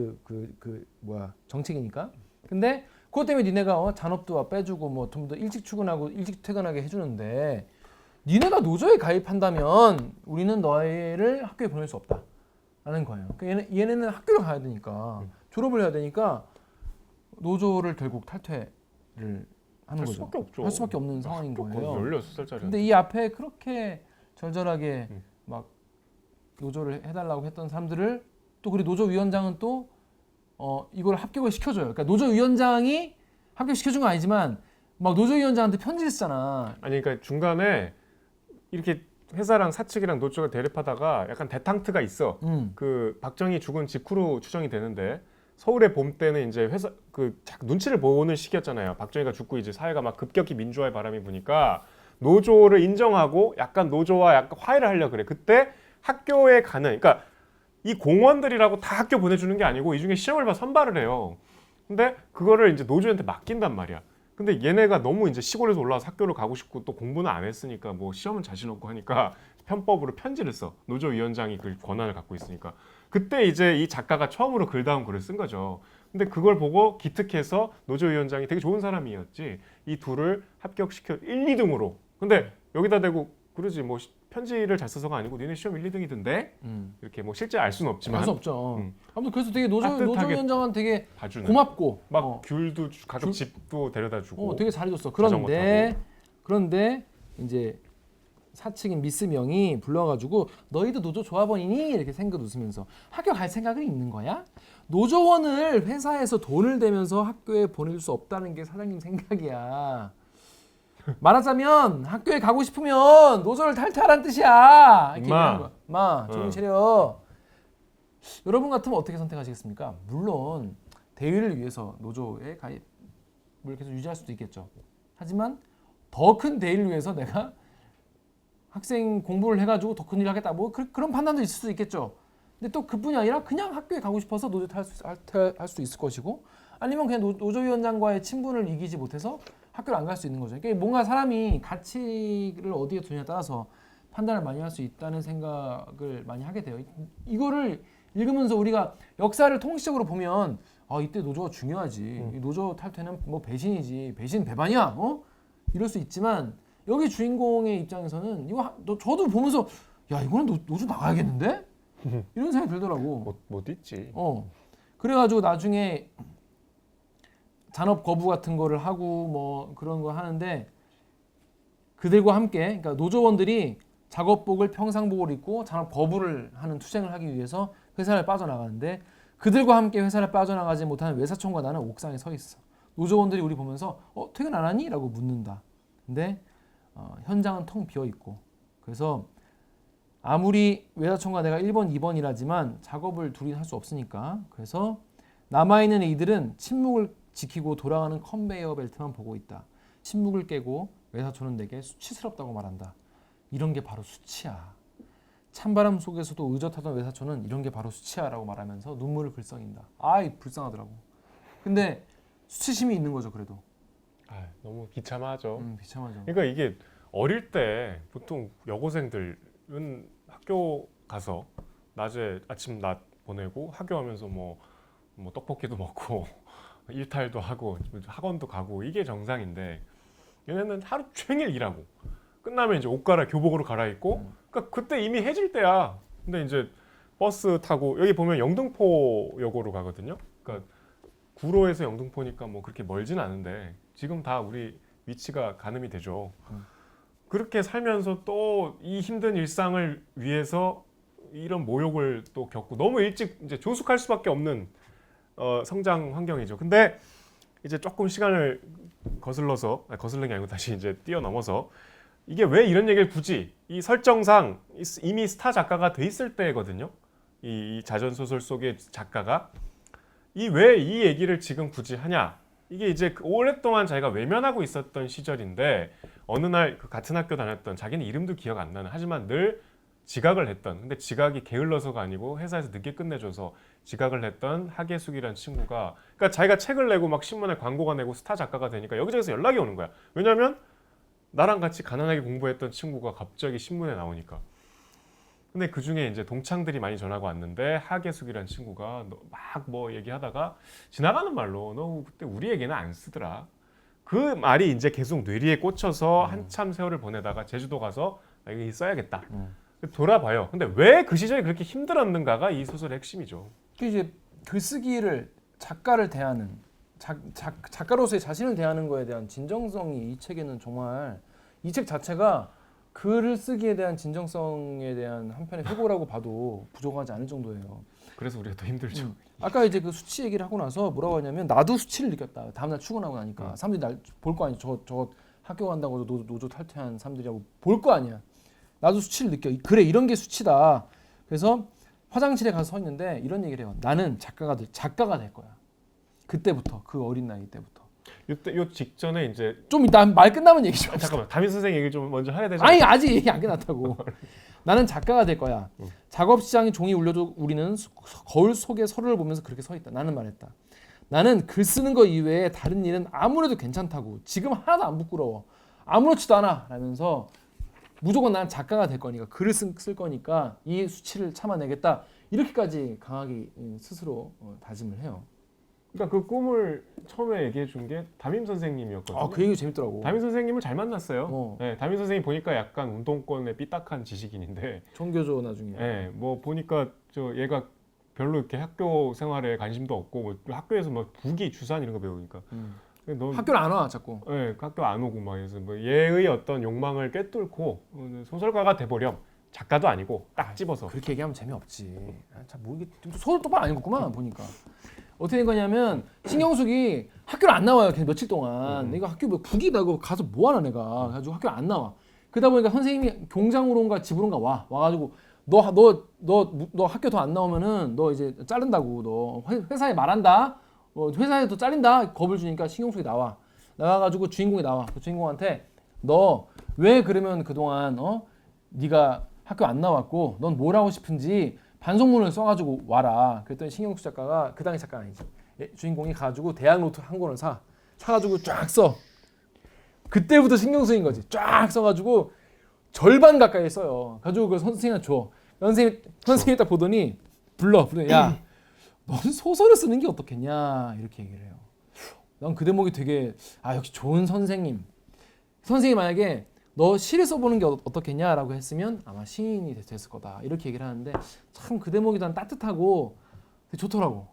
Speaker 1: 뭐야 정책이니까. 근데 그것 때문에 니네가 잔업도 빼주고 뭐 좀 더 일찍 출근하고 일찍 퇴근하게 해주는데 니네가 노조에 가입한다면 우리는 너희를 학교에 보낼 수 없다라는 거예요. 그러니까 얘네는 학교를 가야 되니까 졸업을 해야 되니까 노조를 결국 탈퇴를 하는 거죠.
Speaker 2: 수밖에 없죠.
Speaker 1: 할 수밖에 없는 상황인 거예요.
Speaker 2: 16살짜리.
Speaker 1: 근데 이 앞에 그렇게 절절하게 노조를 해달라고 했던 사람들을 또 그리고 노조위원장은 또 이걸 합격을 시켜줘요. 그러니까 노조위원장이 합격시켜준 건 아니지만 막 노조위원장한테 편지를 쓰잖아.
Speaker 2: 아니 그러니까 중간에 이렇게 회사랑 사측이랑 노조가 대립하다가 약간 대탕트가 있어. 그 박정희 죽은 직후로 추정이 되는데 서울의 봄 때는 이제 회사 그 눈치를 보는 시기였잖아요. 박정희가 죽고 이제 사회가 막 급격히 민주화의 바람이 부니까 노조를 인정하고 약간 노조와 약간 화해를 하려 그래. 그때 학교에 가는 그러니까 이 공무원들이라고 다 학교 보내주는 게 아니고 이 중에 시험을 봐 선발을 해요. 근데 그거를 이제 노조한테 맡긴단 말이야. 근데 얘네가 너무 이제 시골에서 올라와서 학교를 가고 싶고 또 공부는 안 했으니까 뭐 시험은 자신 없고 하니까 편법으로 편지를 써. 노조위원장이 그 권한을 갖고 있으니까. 그때 이제 이 작가가 처음으로 글다운 글을 쓴 거죠. 근데 그걸 보고 기특해서 노조위원장이 되게 좋은 사람이었지. 이 둘을 합격시켜 1, 2등으로. 근데 여기다 대고 그러지 뭐 편지를 잘 써서가 아니고 니네 시험 1, 2등이던데 이렇게 뭐 실제 알 수는 없지만
Speaker 1: 알 수 없죠.
Speaker 2: 음.
Speaker 1: 아무튼 그래서 되게
Speaker 2: 따뜻하게
Speaker 1: 노조위원장은 되게
Speaker 2: 봐주는.
Speaker 1: 고맙고
Speaker 2: 막 귤도 가끔 집도 데려다 주고
Speaker 1: 되게 잘해줬어.
Speaker 2: 자전거
Speaker 1: 그런데 이제 사측인 미스 명이 불러가지고 너희도 노조 조합원이니? 이렇게 생긋 웃으면서 학교 갈 생각은 있는 거야? 노조원을 회사에서 돈을 대면서 학교에 보낼 수 없다는 게 사장님 생각이야. 말하자면 학교에 가고 싶으면 노조를 탈퇴하라는 뜻이야. 이렇게 얘기하는 거야. 마, 정신 차려. 여러분 같으면 어떻게 선택하시겠습니까? 물론 대의를 위해서 노조에 가입을 계속 유지할 수도 있겠죠. 하지만 더 큰 대의를 위해서 내가 학생 공부를 해가지고 더 큰 일을 하겠다. 뭐 그런 판단도 있을 수 있겠죠. 근데 또 그뿐이 아니라 그냥 학교에 가고 싶어서 노조 탈퇴할 수 있을 것이고 아니면 그냥 노조위원장과의 친분을 이기지 못해서 학교를 안 갈 수 있는 거죠. 그러니까 뭔가 사람이 가치를 어디에 두냐에 따라서 판단을 많이 할 수 있다는 생각을 많이 하게 돼요. 이거를 읽으면서 우리가 역사를 통시적으로 보면 이때 노조가 중요하지. 이 노조 탈퇴는 뭐 배신이지. 배신 배반이야. 이럴 수 있지만 여기 주인공의 입장에서는 저도 보면서 야 이거는 노조 나가야겠는데? 이런 생각이 들더라고.
Speaker 2: 못 있지.
Speaker 1: 그래가지고 나중에 잔업 거부 같은 거를 하고 뭐 그런 거 하는데 그들과 함께 그러니까 노조원들이 작업복을 평상복을 입고 잔업 거부를 하는 투쟁을 하기 위해서 회사를 빠져나가는데 그들과 함께 회사를 빠져나가지 못하는 외사촌과 나는 옥상에 서 있어. 노조원들이 우리 보면서 퇴근 안 하니? 라고 묻는다. 근데 현장은 텅 비어 있고 그래서 아무리 외사촌과 내가 1번, 2번이라지만 작업을 둘이 할 수 없으니까 그래서 남아있는 이들은 침묵을 지키고 돌아가는 컨베이어 벨트만 보고 있다. 침묵을 깨고 외사촌은 내게 수치스럽다고 말한다. 이런 게 바로 수치야. 찬바람 속에서도 의젓하던 외사촌은 이런 게 바로 수치야라고 말하면서 눈물을 글썽인다. 아이 불쌍하더라고. 근데 수치심이 있는 거죠 그래도.
Speaker 2: 너무 비참하죠.
Speaker 1: 비참하죠.
Speaker 2: 그러니까 이게 어릴 때 보통 여고생들은 학교 가서 낮에 아침 낮 보내고 학교하면서 뭐 떡볶이도 먹고 일탈도 하고 학원도 가고 이게 정상인데 얘네는 하루 종일 일하고 끝나면 이제 옷 교복으로 갈아입고 그러니까 그때 이미 해질 때야. 근데 이제 버스 타고 여기 보면 영등포역으로 가거든요. 그러니까 구로에서 영등포니까 뭐 그렇게 멀진 않은데 지금 다 우리 위치가 가늠이 되죠. 그렇게 살면서 또 이 힘든 일상을 위해서 이런 모욕을 또 겪고 너무 일찍 이제 조숙할 수밖에 없는 성장 환경이죠. 근데 이제 조금 시간을 거슬는 게 아니고 다시 이제 뛰어넘어서 이게 왜 이런 얘기를 굳이 이 설정상 이미 스타 작가가 돼 있을 때거든요. 이 자전 소설 속의 작가가 왜 이 얘기를 지금 굳이 하냐? 이게 이제 오랫동안 자기가 외면하고 있었던 시절인데 어느 날 그 같은 학교 다녔던 자기는 이름도 기억 안 나는 하지만 늘 지각을 했던 근데 지각이 게을러서가 아니고 회사에서 늦게 끝내줘서 지각을 했던 하계숙이라는 친구가 그러니까 자기가 책을 내고 막 신문에 광고가 내고 스타 작가가 되니까 여기저기서 연락이 오는 거야. 왜냐하면 나랑 같이 가난하게 공부했던 친구가 갑자기 신문에 나오니까. 근데 그 중에 이제 동창들이 많이 전화가 왔는데 하계숙이라는 친구가 막 뭐 얘기하다가 지나가는 말로 너 그때 우리 얘기는 안 쓰더라. 그 말이 이제 계속 뇌리에 꽂혀서 한참 세월을 보내다가 제주도 가서 이거 써야겠다. 돌아봐요. 근데 왜 그 시절이 그렇게 힘들었는가가 이 소설의 핵심이죠.
Speaker 1: 이제 글쓰기를 작가를 대하는 작가로서의 자신을 대하는 거에 대한 진정성이 이 책에는 정말 이 책 자체가 글을 쓰기에 대한 진정성에 대한 한편의 회고라고 봐도 부족하지 않을 정도예요.
Speaker 2: 그래서 우리가 더 힘들죠.
Speaker 1: 아까 이제 그 수치 얘기를 하고 나서 뭐라고 하냐면 나도 수치를 느꼈다. 다음날 출근하고 나니까 사람들이 날 볼 거 아니야. 저 학교 간다고 노조 탈퇴한 사람들이라고 볼 거 아니야. 나도 수치를 느껴. 그래 이런 게 수치다. 그래서 화장실에 가서 서 있는데 이런 얘기를 해요. 나는 작가가 될 거야. 그때부터 그 어린 나이 때부터.
Speaker 2: 이때 요 직전에 이제
Speaker 1: 좀 이따 말 끝나면 얘기 좀.
Speaker 2: 잠깐만 담임 선생 얘기 좀 먼저 해야 되죠.
Speaker 1: 아니 아직 얘기 안 끝났다고. 나는 작가가 될 거야. 작업 시장에 종이 울려도 우리는 거울 속에 서로를 보면서 그렇게 서 있다. 나는 말했다. 나는 글 쓰는 거 이외에 다른 일은 아무래도 괜찮다고. 지금 하나도 안 부끄러워. 아무렇지도 않아. 라면서 무조건 나는 작가가 될 거니까 글을 쓸 거니까 이 수치를 참아내겠다. 이렇게까지 강하게 스스로 다짐을 해요.
Speaker 2: 그러니까 그 꿈을 처음에 얘기해 준 게 담임 선생님이었거든요.
Speaker 1: 아, 그 얘기 재밌더라고.
Speaker 2: 담임 선생님을 잘 만났어요.
Speaker 1: 어.
Speaker 2: 네, 담임 선생님 보니까 약간 운동권에 삐딱한 지식인인데,
Speaker 1: 전교조 나중에.
Speaker 2: 네, 뭐 보니까 저 얘가 별로 이렇게 학교 생활에 관심도 없고, 뭐 학교에서 뭐 부기, 주산 이런 거 배우니까. 넌
Speaker 1: 학교를 안 와 자꾸.
Speaker 2: 네, 학교 안 오고 막 그래서 뭐 얘의 어떤 욕망을 꿰뚫고 소설가가 돼버렴. 작가도 아니고 딱 집어서.
Speaker 1: 그렇게 얘기하면 재미없지. 잘 모르겠. 소설 똑바로 안 읽었구만 보니까. 어떻게 된 거냐면 신경숙이 학교를 안 나와요. 걔 며칠 동안. 내가 학교 뭐 북이다고 가서 뭐 하나 내가. 그래가지고 학교를 안 나와. 그러다 보니까 선생님이 공장으로 온가 집으로 온가 와가지고 너 학교 더 안 나오면은 너 이제 자른다고. 너 회사에 말한다. 회사에도 잘린다. 겁을 주니까 신경숙이 나와가지고 주인공이 나와. 그 주인공한테 너 왜 그러면 그동안 네가 학교 안 나왔고 넌 뭘 하고 싶은지 반성문을 써가지고 와라. 그랬더니 신경숙 작가가 그 당시 작가 아니지. 주인공이 가지고 대학 노트 한 권을 사가지고 쫙 써. 그때부터 신경쓰인 거지. 쫙 써가지고 절반 가까이 써요. 가지고 그 선생님한테 줘. 선생님이 딱 보더니 불러더니 야, 넌 소설을 쓰는 게 어떻겠냐 이렇게 얘기를 해요. 난 그 대목이 되게 역시 좋은 선생님. 선생님이 만약에 너 시를 써보는 게 어떻겠냐라고 했으면 아마 시인이 됐을 거다 이렇게 얘기를 하는데 참 그 대목이 난 따뜻하고 되게 좋더라고.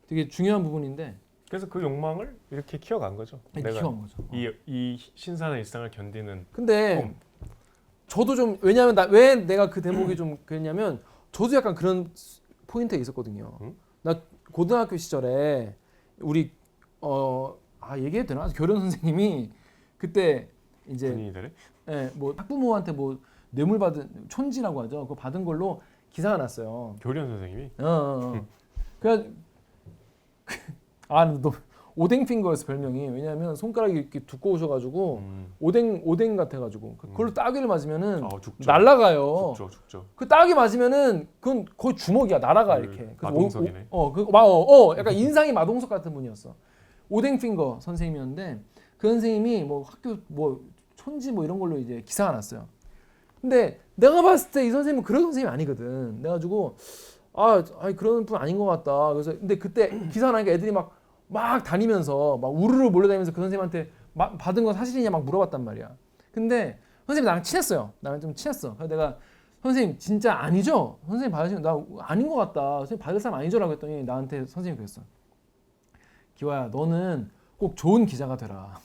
Speaker 1: 되게 중요한 부분인데
Speaker 2: 그래서 그 욕망을 이렇게 키워간 거죠. 내가
Speaker 1: 키워간 거죠.
Speaker 2: 이 신선한 일상을 견디는.
Speaker 1: 근데 저도 좀 왜냐하면 왜 내가 그 대목이 좀 그랬냐면 저도 약간 그런 포인트가 있었거든요. 나 고등학교 시절에 우리 얘기해도 되나? 교련 선생님이 그때 이제
Speaker 2: 군인이들이?
Speaker 1: 뭐 학부모한테 뭐 뇌물 받은 촌지라고 하죠. 그거 받은 걸로 기사가 났어요.
Speaker 2: 교련 선생님이?
Speaker 1: 그래 너 오뎅 핑거였어 별명이. 왜냐하면 손가락이 이렇게 두꺼우셔가지고 오뎅 같아가지고 그걸로 따귀를 맞으면은 날아가요.
Speaker 2: 죽죠.
Speaker 1: 그 따귀 맞으면은 그건 거의 주먹이야. 날아가 이렇게.
Speaker 2: 마동석이네.
Speaker 1: 약간 인상이 마동석 같은 분이었어. 오뎅 핑거 선생님이었는데 그 선생님이 뭐 학교 뭐 촌지 뭐 이런 걸로 이제 기사가 났어요. 근데 내가 봤을 때 이 선생님은 그런 선생님이 아니거든. 그래가지고 그런 분 아닌 것 같다. 그래서 근데 그때 기사가 나니까 애들이 막 다니면서 막 우르르 몰려다니면서 그 선생님한테 받은 건 사실이냐 막 물어봤단 말이야. 근데 선생님이 나랑 친했어요. 나랑 좀 친했어. 그래서 내가 선생님 진짜 아니죠? 선생님 받으시면 나 아닌 것 같다. 선생님 받을 사람 아니죠라고 했더니 나한테 선생님이 그랬어. 기화야, 너는 꼭 좋은 기자가 되라.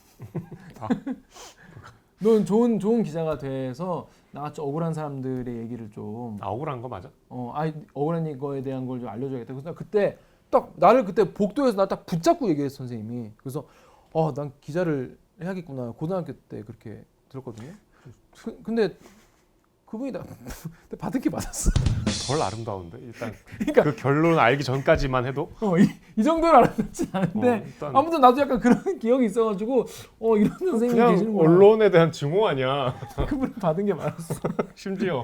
Speaker 1: 넌 좋은 기자가 돼서 나같이 억울한 사람들의 얘기를 좀
Speaker 2: 억울한 거 맞아?
Speaker 1: 억울한 거에 대한 걸 좀 알려줘야겠다. 그래서 나 그때 딱 나를 그때 복도에서 나 딱 붙잡고 얘기했어 선생님이. 그래서 난 기자를 해야겠구나. 고등학교 때 그렇게 들었거든요. 근데 그분이 받은 게 맞았어.
Speaker 2: 덜 아름다운데 일단
Speaker 1: 그러니까
Speaker 2: 그 결론 알기 전까지만 해도
Speaker 1: 이 정도는 아름답지 않은데 아무튼 나도 약간 그런 기억이 있어가지고 이런 선생님이
Speaker 2: 그냥
Speaker 1: 계시는구나.
Speaker 2: 언론에 대한 증오 아니야.
Speaker 1: 그분이 받은 게 맞았어.
Speaker 2: 심지어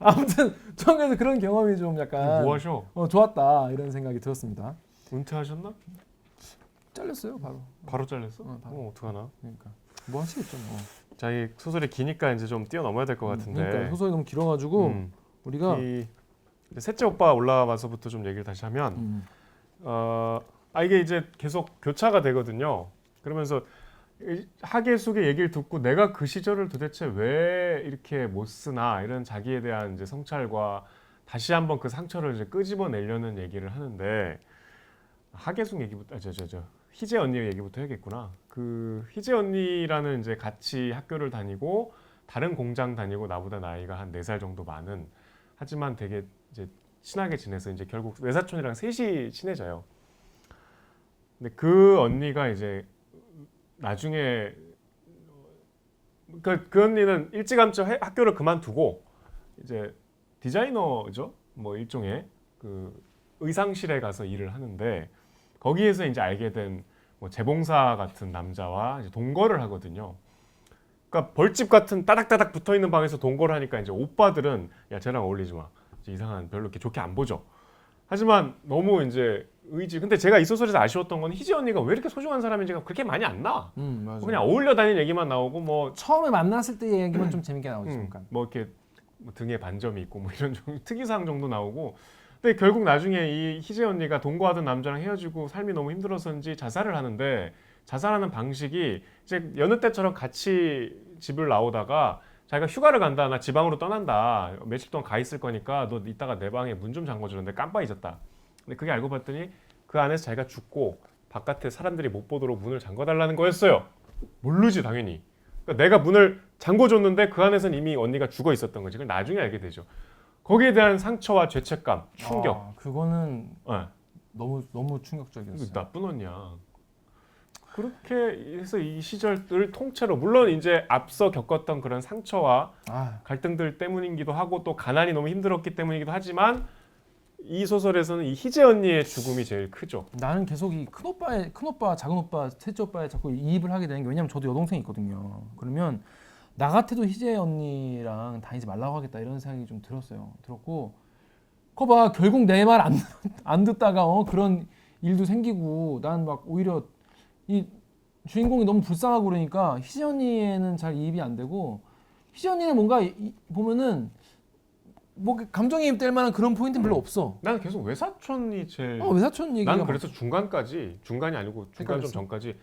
Speaker 1: 아무튼 전 그래서 그런 경험이 좀 약간
Speaker 2: 뭐 하셔?
Speaker 1: 좋았다 이런 생각이 들었습니다.
Speaker 2: 은퇴하셨나?
Speaker 1: 잘렸어요
Speaker 2: 바로 잘렸어?
Speaker 1: 바로.
Speaker 2: 어떡하나?
Speaker 1: 그러니까 뭐 하시겠죠 뭐.
Speaker 2: 자, 이 소설이 기니까 이제 좀 뛰어넘어야 될 것 같은데.
Speaker 1: 그러니까 소설이 너무 길어가지고 우리가
Speaker 2: 이 셋째 오빠 올라와서부터 좀 얘기를 다시 하면 이게 이제 계속 교차가 되거든요. 그러면서 하계숙의 얘기를 듣고 내가 그 시절을 도대체 왜 이렇게 못 쓰나 이런 자기에 대한 이제 성찰과 다시 한번 그 상처를 이제 끄집어내려는 얘기를 하는데 하계숙 얘기부터 희재 언니 얘기부터 해야겠구나. 그 희재 언니라는 이제 같이 학교를 다니고 다른 공장 다니고 나보다 나이가 한 4살 정도 많은 하지만 되게 이제 친하게 지내서 이제 결국 외사촌이랑 셋이 친해져요. 근데 그 언니가 이제 나중에 그 언니는 일찌감치 학교를 그만두고 이제 디자이너죠. 뭐 일종의 그 의상실에 가서 일을 하는데 거기에서 이제 알게 된 뭐 재봉사 같은 남자와 이제 동거를 하거든요. 그러니까 벌집 같은 따닥따닥 붙어 있는 방에서 동거를 하니까 이제 오빠들은 야 쟤랑 어울리지 마. 이제 이상한 별로 이렇게 좋게 안 보죠. 하지만 너무 이제 근데 제가 이 소설에서 아쉬웠던 건 희지 언니가 왜 이렇게 소중한 사람인지가 그렇게 많이 안 나.
Speaker 1: 맞아.
Speaker 2: 그냥 어울려 다니는 얘기만 나오고 뭐
Speaker 1: 처음에 만났을 때 얘기만 좀 재밌게 나오죠. 잠깐.
Speaker 2: 뭐 이렇게 뭐 등에 반점이 있고 뭐 이런 특이사항 정도 나오고. 근데 결국 나중에 이 희재 언니가 동거하던 남자랑 헤어지고 삶이 너무 힘들어서인지 자살을 하는데 자살하는 방식이 이제 여느 때처럼 같이 집을 나오다가 자기가 휴가를 간다, 나 지방으로 떠난다, 며칠 동안 가 있을 거니까 너 이따가 내 방에 문 좀 잠궈주는데 깜빡 잊었다. 근데 그게 알고 봤더니 그 안에서 자기가 죽고 바깥에 사람들이 못 보도록 문을 잠궈달라는 거였어요. 모르지 당연히. 그러니까 내가 문을 잠궈줬는데 그 안에서는 이미 언니가 죽어 있었던 거지. 그걸 나중에 알게 되죠. 거기에 대한 상처와 죄책감, 충격.
Speaker 1: 그거는
Speaker 2: 네.
Speaker 1: 너무 충격적이었어요.
Speaker 2: 나쁜 언니야. 그렇게 해서 이 시절을 통째로 물론 이제 앞서 겪었던 그런 상처와 갈등들 때문이기도 하고 또 가난이 너무 힘들었기 때문이기도 하지만 이 소설에서는 이 희재 언니의 죽음이 제일 크죠.
Speaker 1: 나는 계속 이 큰오빠, 작은오빠, 셋째 오빠에 자꾸 이입을 하게 되는 게 왜냐면 저도 여동생이 있거든요. 그러면 나 같아도 희재 언니랑 다니지 말라고 하겠다 이런 생각이 좀 들었고 거 봐 결국 내 말 안 듣다가 그런 일도 생기고 난 막 오히려 이 주인공이 너무 불쌍하고 그러니까 희재 언니에는 잘 이입이 안 되고 희재 언니는 뭔가 보면은 뭐 감정이입될 만한 그런 포인트는 별로 없어.
Speaker 2: 난 계속 외사촌이 제일
Speaker 1: 외사촌 얘기가
Speaker 2: 난 그래서 중간이 아니고 중간 좀
Speaker 1: 헷갈렸어.
Speaker 2: 전까지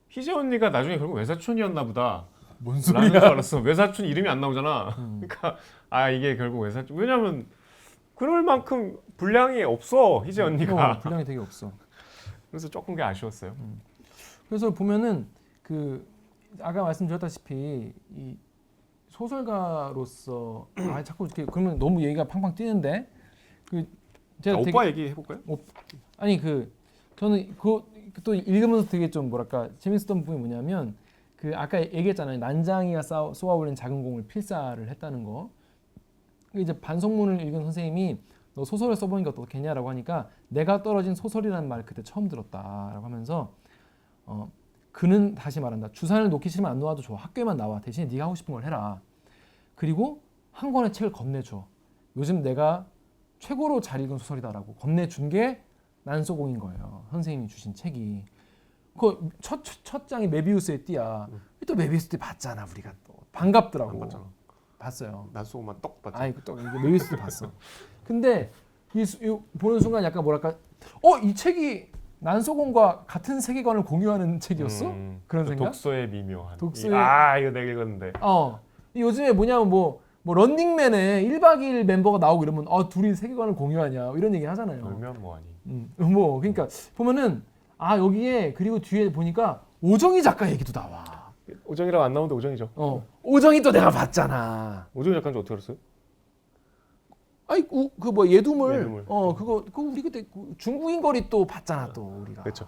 Speaker 2: 희재 언니가 나중에 결국 외사촌이었나 보다.
Speaker 1: 뭔
Speaker 2: 라는 줄 알았어. 외사촌 이름이 안 나오잖아. 그러니까 이게 결국 외사촌. 왜냐면 그럴 만큼 분량이 없어 희재 언니가.
Speaker 1: 분량이 되게 없어.
Speaker 2: 그래서 조금 게 아쉬웠어요.
Speaker 1: 그래서 보면은 그 아까 말씀드렸다시피 이 소설가로서 자꾸 이렇게 그러면 너무 얘기가 팡팡 뛰는데 그 제가
Speaker 2: 오빠 얘기해 볼까요?
Speaker 1: 아니 저는 또 읽으면서 되게 좀 뭐랄까 재밌었던 부분이 뭐냐면 그 아까 얘기했잖아요. 난장이가 쏘아 올린 작은 공을 필사를 했다는 거. 이제 반성문을 읽은 선생님이 너 소설을 써보니까 어떻겠냐라고 하니까 내가 떨어진 소설이라는 말 그때 처음 들었다라고 하면서 그는 다시 말한다. 주산을 놓기 싫으면 안 놓아도 좋아. 학교에만 나와. 대신에 네가 하고 싶은 걸 해라. 그리고 한 권의 책을 건네줘. 요즘 내가 최고로 잘 읽은 소설이다라고 건네준 게 난소공인 거예요. 선생님이 주신 책이. 그 첫 장이 메비우스의 띠야. 또 메비우스 띠 봤잖아 우리가 또 반갑더라고.
Speaker 2: 안 봤잖아.
Speaker 1: 봤어요.
Speaker 2: 난소만 떡 봤죠.
Speaker 1: 또 메비우스 띠 봤어. 근데 이 보는 순간 약간 뭐랄까 이 책이 난소공과 같은 세계관을 공유하는 책이었어? 그런 생각?
Speaker 2: 독서의 미묘한. 이거 내가 읽었는데.
Speaker 1: 요즘에 뭐냐면 뭐 런닝맨에 1박 2일 멤버가 나오고 이러면 둘이 세계관을 공유하냐 이런 얘기 하잖아요.
Speaker 2: 놀면 뭐하니.
Speaker 1: 그러니까 보면은 여기에 그리고 뒤에 보니까 오정희 작가 얘기도 나와.
Speaker 2: 오정이라고 안 나오는데 오정이죠.
Speaker 1: 오정희 또 내가 봤잖아.
Speaker 2: 오정이 작가인지 어떻게 알았어요?
Speaker 1: 그 뭐 예두물.
Speaker 2: 예두물.
Speaker 1: 그거 우리 그때 중국인 거리 또 봤잖아 또 우리가.
Speaker 2: 그렇죠.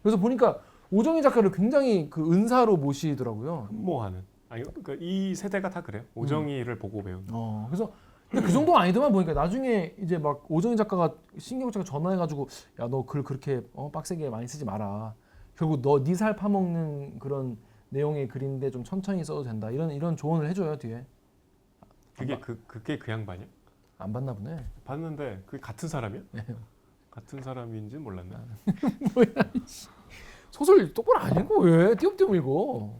Speaker 1: 그래서 보니까 오정희 작가를 굉장히 그 은사로 모시더라고요.
Speaker 2: 흠모하는. 그러니까 이 세대가 다 그래요. 오정희를 보고 배운.
Speaker 1: 그래서 근데 그 정도가 아니더만 보니까 나중에 이제 막 오정희 작가가 신경욱 작가 전화해가지고 야 너 글 그렇게 빡세게 많이 쓰지 마라. 결국 너 네 살 파먹는 그런 내용의 글인데 좀 천천히 써도 된다. 이런 조언을 해줘요 뒤에.
Speaker 2: 그게 그 양반이야?
Speaker 1: 안 봤나 보네.
Speaker 2: 봤는데 그게 같은 사람이야?
Speaker 1: 네.
Speaker 2: 같은 사람인지는 몰랐네.
Speaker 1: 뭐야? 소설 똑바로 안 읽고 왜 띄엄띄엄 읽어?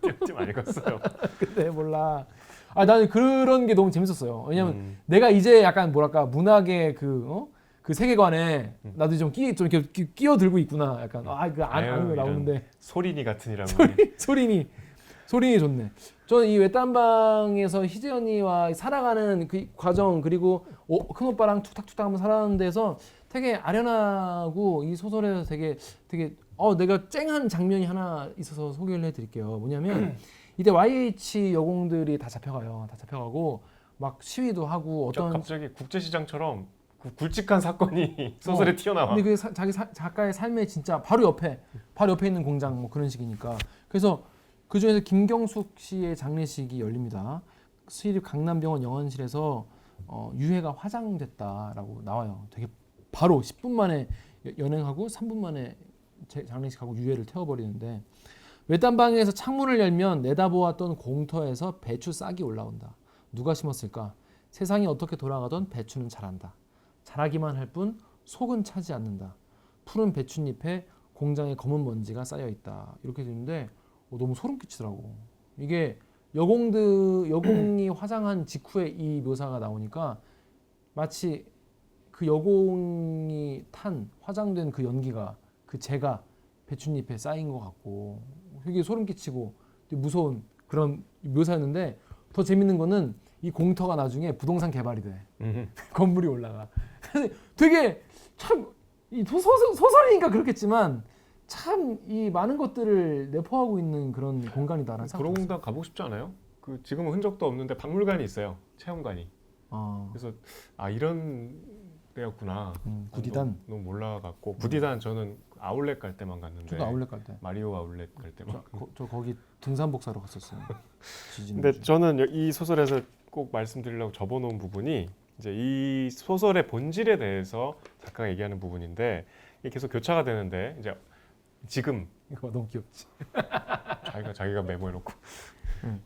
Speaker 2: 띄엄띄엄 안 읽었어요.
Speaker 1: 근데 몰라. 나는 그런 게 너무 재밌었어요. 왜냐면 내가 이제 약간 뭐랄까 문학의 그 세계관에 나도 좀 이렇게 끼어들고 있구나. 약간 그 안으로 나오는데
Speaker 2: 소린이 같은 이라고.
Speaker 1: 소린이 좋네. 저는 이 외딴방에서 희재 언니와 살아가는 그 과정 그리고 큰 오빠랑 툭탁툭탁 한번 살아가는 데서 되게 아련하고 이 소설에서 되게 내가 쨍한 장면이 하나 있어서 소개를 해드릴게요. 뭐냐면 이때 YH 여공들이 다 잡혀가요. 다 잡혀가고 막 시위도 하고 어떤
Speaker 2: 갑자기 국제시장처럼 굵직한 사건이 소설에 튀어나와.
Speaker 1: 근데 그게 자기 작가의 삶의 진짜 바로 옆에 있는 공장 뭐 그런 식이니까. 그래서 그 중에서 김경숙 씨의 장례식이 열립니다. 수의립 강남병원 영안실에서 유해가 화장됐다라고 나와요. 되게 바로 10분 만에 연행하고 3분 만에 장례식하고 유해를 태워버리는데, 외딴방에서 창문을 열면 내다보았던 공터에서 배추 싹이 올라온다. 누가 심었을까? 세상이 어떻게 돌아가던 배추는 자란다. 자라기만 할 뿐 속은 차지 않는다. 푸른 배춧잎에 공장의 검은 먼지가 쌓여 있다. 이렇게 되는데 너무 소름 끼치더라고. 이게 여공이 화장한 직후에 이 묘사가 나오니까 마치 그 여공이 탄 화장된 그 연기가 그 재가 배춧잎에 쌓인 것 같고 되게 소름 끼치고 되게 무서운 그런 묘사였는데, 더 재밌는 거는 이 공터가 나중에 부동산 개발이 돼. 건물이 올라가. 그래서 되게 참 이 소설이니까 그렇겠지만 참 이 많은 것들을 내포하고 있는 그런 공간이다라는 생각.
Speaker 2: 도로공단 가보고 싶지 않아요? 그 지금은 흔적도 없는데 박물관이 있어요. 체험관이. 그래서 이런 데였구나.
Speaker 1: 구디단.
Speaker 2: 너무 몰라갖고 구디단 저는 아울렛 갈 때만 갔는데.
Speaker 1: 저도 아울렛 갈 때.
Speaker 2: 마리오 아울렛 갈 때만.
Speaker 1: 저 거기 등산복 사러 갔었어요.
Speaker 2: 근데 저는 이 소설에서 꼭 말씀드리려고 접어놓은 부분이 이제 이 소설의 본질에 대해서 작가가 얘기하는 부분인데, 이게 계속 교차가 되는데 이제 지금
Speaker 1: 이거 너무 귀엽지.
Speaker 2: 자기가 메모해놓고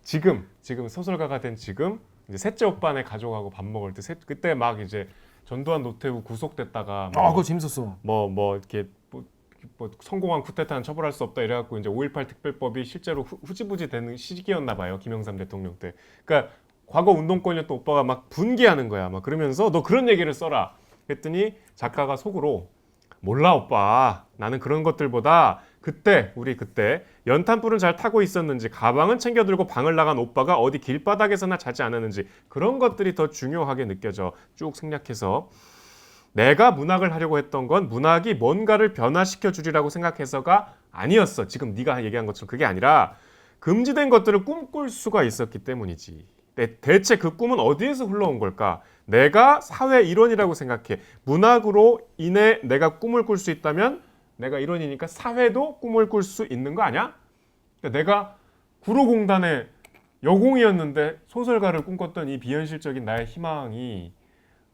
Speaker 2: 지금 소설가가 된 지금 이제 셋째 오빠네 가족하고 밥 먹을 때 그때 막 이제 전두환 노태우 구속됐다가
Speaker 1: 그거 재밌었어.
Speaker 2: 뭐 이렇게 뭐 성공한 쿠데타는 처벌할 수 없다 이래갖고 이제 5.18 특별법이 실제로 후지부지 되는 시기였나 봐요. 김영삼 대통령 때. 그러니까 과거 운동권이었던 오빠가 막 분개하는 거야. 막 그러면서 너 그런 얘기를 써라. 그랬더니 작가가 속으로 몰라 오빠. 나는 그런 것들보다 우리 그때 연탄불을 잘 타고 있었는지 가방은 챙겨 들고 방을 나간 오빠가 어디 길바닥에서나 자지 않았는지 그런 것들이 더 중요하게 느껴져. 쭉 생략해서 내가 문학을 하려고 했던 건 문학이 뭔가를 변화시켜 주리라고 생각해서가 아니었어. 지금 네가 얘기한 것처럼 그게 아니라 금지된 것들을 꿈꿀 수가 있었기 때문이지. 대체 그 꿈은 어디에서 흘러온 걸까? 내가 사회 일원이라고 생각해. 문학으로 인해 내가 꿈을 꿀 수 있다면 내가 일원이니까 사회도 꿈을 꿀 수 있는 거 아니야? 그러니까 내가 구로공단의 여공이었는데 소설가를 꿈꿨던 이 비현실적인 나의 희망이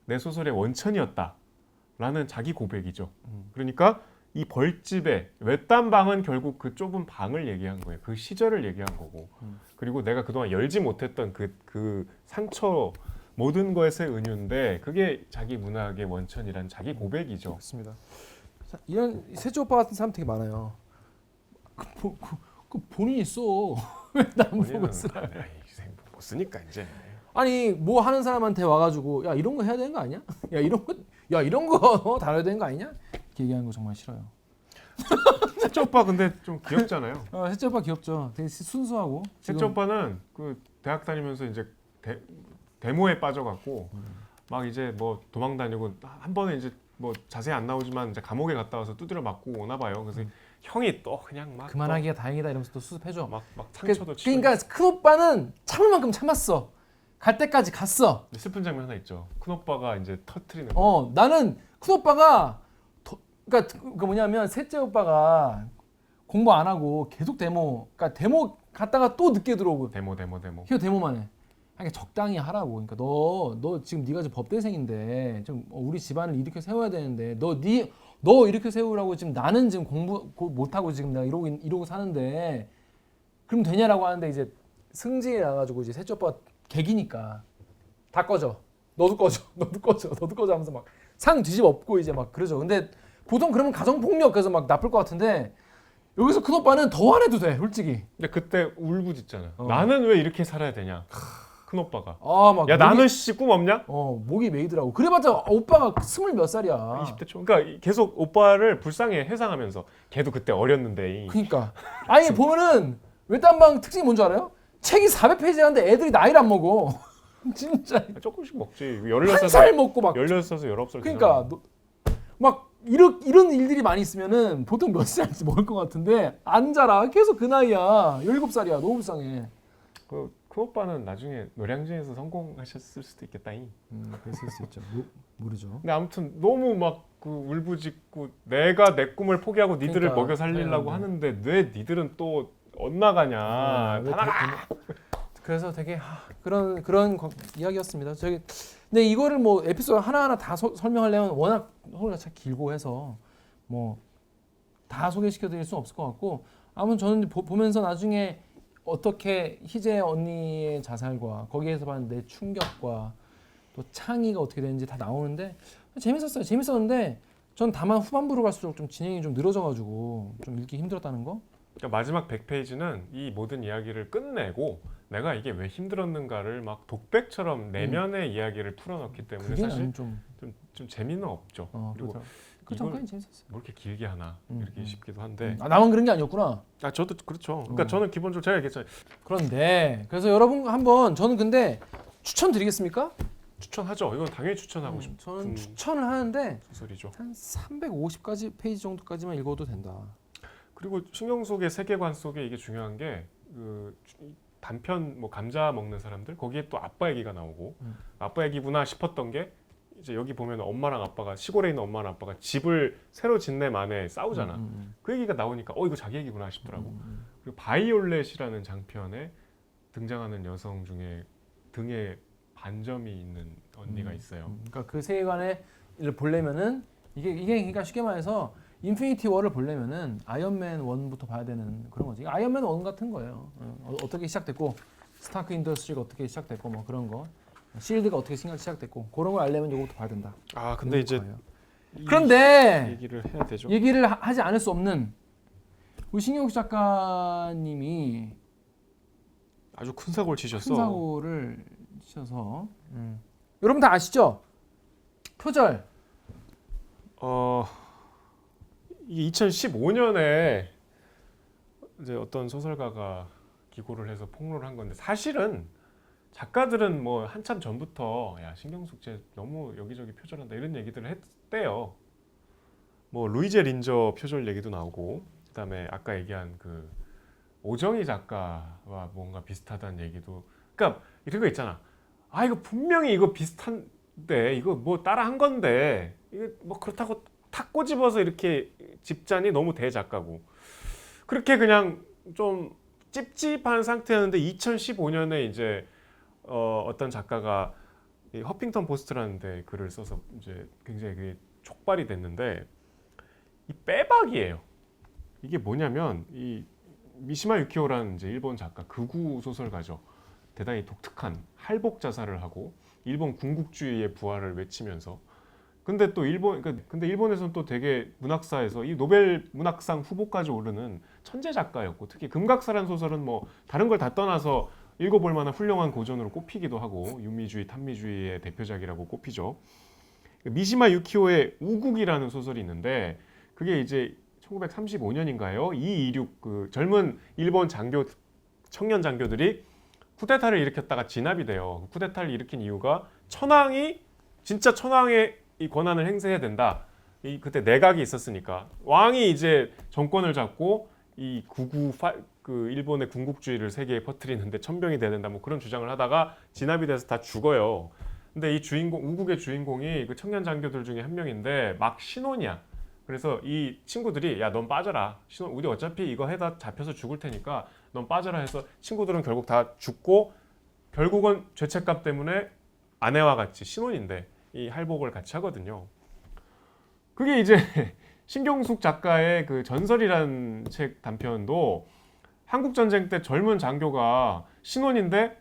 Speaker 2: 내 소설의 원천이었다라는 자기 고백이죠. 그러니까 이 벌집의 외딴 방은 결국 그 좁은 방을 얘기한 거예요. 그 시절을 얘기한 거고. 그리고 내가 그동안 열지 못했던 그 상처 모든 것의 은유인데 그게 자기 문학의 원천이란 자기 고백이죠.
Speaker 1: 맞습니다. 이런 셋째 오빠 같은 사람 되게 많아요. 그 본인이 써. 왜 남 보고 쓰라.
Speaker 2: 못 쓰니까 이제.
Speaker 1: 아니 뭐 하는 사람한테 와가지고 야 이런 거 해야 되는 거 아니야? 야 이런 거 다뤄야 되는 거 아니냐? 이렇게 얘기하는 거 정말 싫어요.
Speaker 2: 셋째 오빠 근데 좀 귀엽잖아요.
Speaker 1: 셋째 오빠 귀엽죠. 되게 순수하고.
Speaker 2: 셋째 오빠는 그 대학 다니면서 이제 데모에 빠져갖고 막 이제 뭐 도망 다니고 한 번에 이제 뭐 자세히 안 나오지만 이제 감옥에 갔다 와서 두드려 맞고 오나 봐요. 그래서 형이 또 그냥 막
Speaker 1: 그만하기가 다행이다 이러면서 또 수습해줘.
Speaker 2: 막 상처도 치고.
Speaker 1: 그러니까 큰 오빠는 참을 만큼 참았어. 갈 때까지 갔어.
Speaker 2: 슬픈 장면 하나 있죠. 큰 오빠가 이제 터트리는 거.
Speaker 1: 나는 큰 오빠가 그러니까 뭐냐면 셋째 오빠가 공부 안 하고 계속 그러니까 데모 갔다가 또 늦게 들어오고.
Speaker 2: 데모.
Speaker 1: 계속 데모만 해. 그러니까 적당히 하라고. 그러니까 너 지금 네가 지금 법대생인데 좀 우리 집안을 일으켜 세워야 되는데 너 일으켜 세우라고 지금 나는 지금 공부 못 하고 지금 내가 이러고 사는데 그럼 되냐라고 하는데 이제 승진이 나가지고 이제 셋째 오빠 개기니까 다 꺼져. 너도 꺼져 하면서 막 상 뒤집어 엎고 이제 막 그러죠. 근데 보통 그러면 가정폭력 그래서 막 나쁠 것 같은데 여기서 큰 오빠는 더 안 해도 돼 솔직히.
Speaker 2: 근데 그때 울부짖잖아. 나는 왜 이렇게 살아야 되냐. 큰 오빠가.
Speaker 1: 막
Speaker 2: 야 나는 꿈 없냐?
Speaker 1: 목이 메이더라고. 그래봤자 오빠가 20 몇 살이야.
Speaker 2: 20대 초. 그러니까 계속 오빠를 불쌍해 해상하면서 걔도 그때 어렸는데.
Speaker 1: 그러니까 아니 보면은 외딴방 특징이 뭔지 알아요? 책이 400페이지인데 애들이 나이를 안 먹어. 진짜
Speaker 2: 조금씩 먹지.
Speaker 1: 1살 먹고 막
Speaker 2: 16살, 19살.
Speaker 1: 그러니까 막 이런 일들이 많이 있으면은 보통 몇 살인지 먹을 것 같은데 안 자라. 계속 그 나이야. 17살이야. 너무 불쌍해.
Speaker 2: 그 큰오빠는 나중에 노량진에서 성공하셨을 수도 있겠다잉.
Speaker 1: 그랬을 수 있죠. 모르죠.
Speaker 2: 근데 아무튼 너무 막 그 울부짖고 내가 내 꿈을 포기하고 니들을
Speaker 1: 그러니까,
Speaker 2: 먹여 살리려고 하는데 왜 니들은 또 엇나가냐.
Speaker 1: 왜
Speaker 2: 다 나가.
Speaker 1: 그래서 되게 그런 이야기였습니다. 근데 이거를 뭐 에피소드 하나하나 다 설명하려면 워낙 소리가 참 길고 해서 뭐 다 소개시켜드릴 수는 없을 것 같고, 아무튼 저는 보면서 나중에 어떻게 희재 언니의 자살과 거기에서 받은 내 충격과 또 창의가 어떻게 되는지 다 나오는데 재밌었는데 전 다만 후반부로 갈수록 좀 진행이 좀 늘어져가지고 좀 읽기 힘들었다는 거.
Speaker 2: 그러니까 마지막 100페이지는 이 모든 이야기를 끝내고 내가 이게 왜 힘들었는가를 막 독백처럼 내면의 이야기를 풀어넣기 때문에
Speaker 1: 그게
Speaker 2: 사실
Speaker 1: 나는 좀
Speaker 2: 재미는 없죠. 그리고
Speaker 1: 그 전까지 재밌었어요.
Speaker 2: 뭐 이렇게 길게 하나 이렇게 싶기도 한데.
Speaker 1: 나만 그런 게 아니었구나.
Speaker 2: 저도 그렇죠. 그러니까 저는 기본적으로 제가 얘기했잖아요.
Speaker 1: 그런데 그래서 여러분 한번 저는 근데 추천드리겠습니까?
Speaker 2: 추천하죠. 이건 당연히 추천하고 싶은
Speaker 1: 저는 추천을 하는데
Speaker 2: 소설이죠.
Speaker 1: 한 350까지 페이지 정도까지만 읽어도 된다.
Speaker 2: 그리고 신경속의 세계관 속에 이게 중요한 게 단편 뭐 감자 먹는 사람들 거기에 또 아빠 얘기가 나오고 아빠 얘기구나 싶었던 게 이제 여기 보면 엄마랑 아빠가 시골에 있는 엄마랑 아빠가 집을 새로 짓네 만에 싸우잖아. 그 얘기가 나오니까 이거 자기 얘기구나 싶더라고. 그리고 바이올렛이라는 장편에 등장하는 여성 중에 등에 반점이 있는 언니가 있어요.
Speaker 1: 그러니까 그 세계관을 보려면은 이게 그러니까 쉽게 말해서 인피니티 워를 보려면은 아이언맨 1부터 봐야 되는 그런 거지. 아이언맨 1 같은 거예요. 어떻게 시작됐고 스타크 인더스트리가 어떻게 시작됐고 뭐 그런 거. 실드가 어떻게 시작됐고 그런 걸 알려면 이거부터 봐야 된다.
Speaker 2: 근데 이제
Speaker 1: 그런데
Speaker 2: 얘기를 해야 되죠.
Speaker 1: 얘기를 하지 않을 수 없는 우리 신경수 작가님이
Speaker 2: 아주 큰 사고를 치셨어.
Speaker 1: 큰 사고를 치셔서 여러분 다 아시죠? 표절.
Speaker 2: 이 2015년에 이제 어떤 소설가가 기고를 해서 폭로를 한 건데 사실은 작가들은 뭐 한참 전부터 야 신경숙 쟤 너무 여기저기 표절한다 이런 얘기들을 했대요. 뭐 루이제 린저 표절 얘기도 나오고 그다음에 아까 얘기한 그 오정희 작가와 뭔가 비슷하다는 얘기도. 그러니까 이런 거 있잖아. 이거 분명히 이거 비슷한데 이거 뭐 따라 한 건데 이거 뭐 그렇다고 탁 꼬집어서 이렇게 집잔이 너무 대작가고 그렇게 그냥 좀 찝찝한 상태였는데 2015년에 이제 어떤 작가가 이 허핑턴 포스트라는 데 글을 써서 이제 굉장히 그게 촉발이 됐는데 이 빼박이에요. 이게 뭐냐면 이 미시마 유키오라는 이제 일본 작가 극우 소설가죠. 대단히 독특한 할복 자살을 하고 일본 군국주의의 부활을 외치면서 근데 또 근데 일본에서는 또 되게 문학사에서 이 노벨 문학상 후보까지 오르는 천재 작가였고 특히 금각사라는 소설은 뭐 다른 걸 다 떠나서 읽어볼 만한 훌륭한 고전으로 꼽히기도 하고 유미주의, 탐미주의의 대표작이라고 꼽히죠. 미시마 유키오의 우국이라는 소설이 있는데 그게 이제 1935년인가요? 이26 그 젊은 일본 청년 장교들이 쿠데타를 일으켰다가 진압이 돼요. 쿠데타를 일으킨 이유가 진짜 천황의 이 권한을 행사해야 된다. 그때 내각이 있었으니까 왕이 이제 정권을 잡고 이 그 일본의 군국주의를 세계에 퍼뜨리는데 천병이 돼야 된다. 뭐 그런 주장을 하다가 진압이 돼서 다 죽어요. 근데 이 우국의 주인공이 그 청년 장교들 중에 한 명인데 막 신혼이야. 그래서 이 친구들이 야 넌 빠져라. 우리 어차피 이거 해다 잡혀서 죽을 테니까 넌 빠져라 해서 친구들은 결국 다 죽고 결국은 죄책감 때문에 아내와 같이 신혼인데 이 할복을 같이 하거든요. 그게 이제 신경숙 작가의 그 전설이라는 책 단편도 한국 전쟁 때 젊은 장교가 신혼인데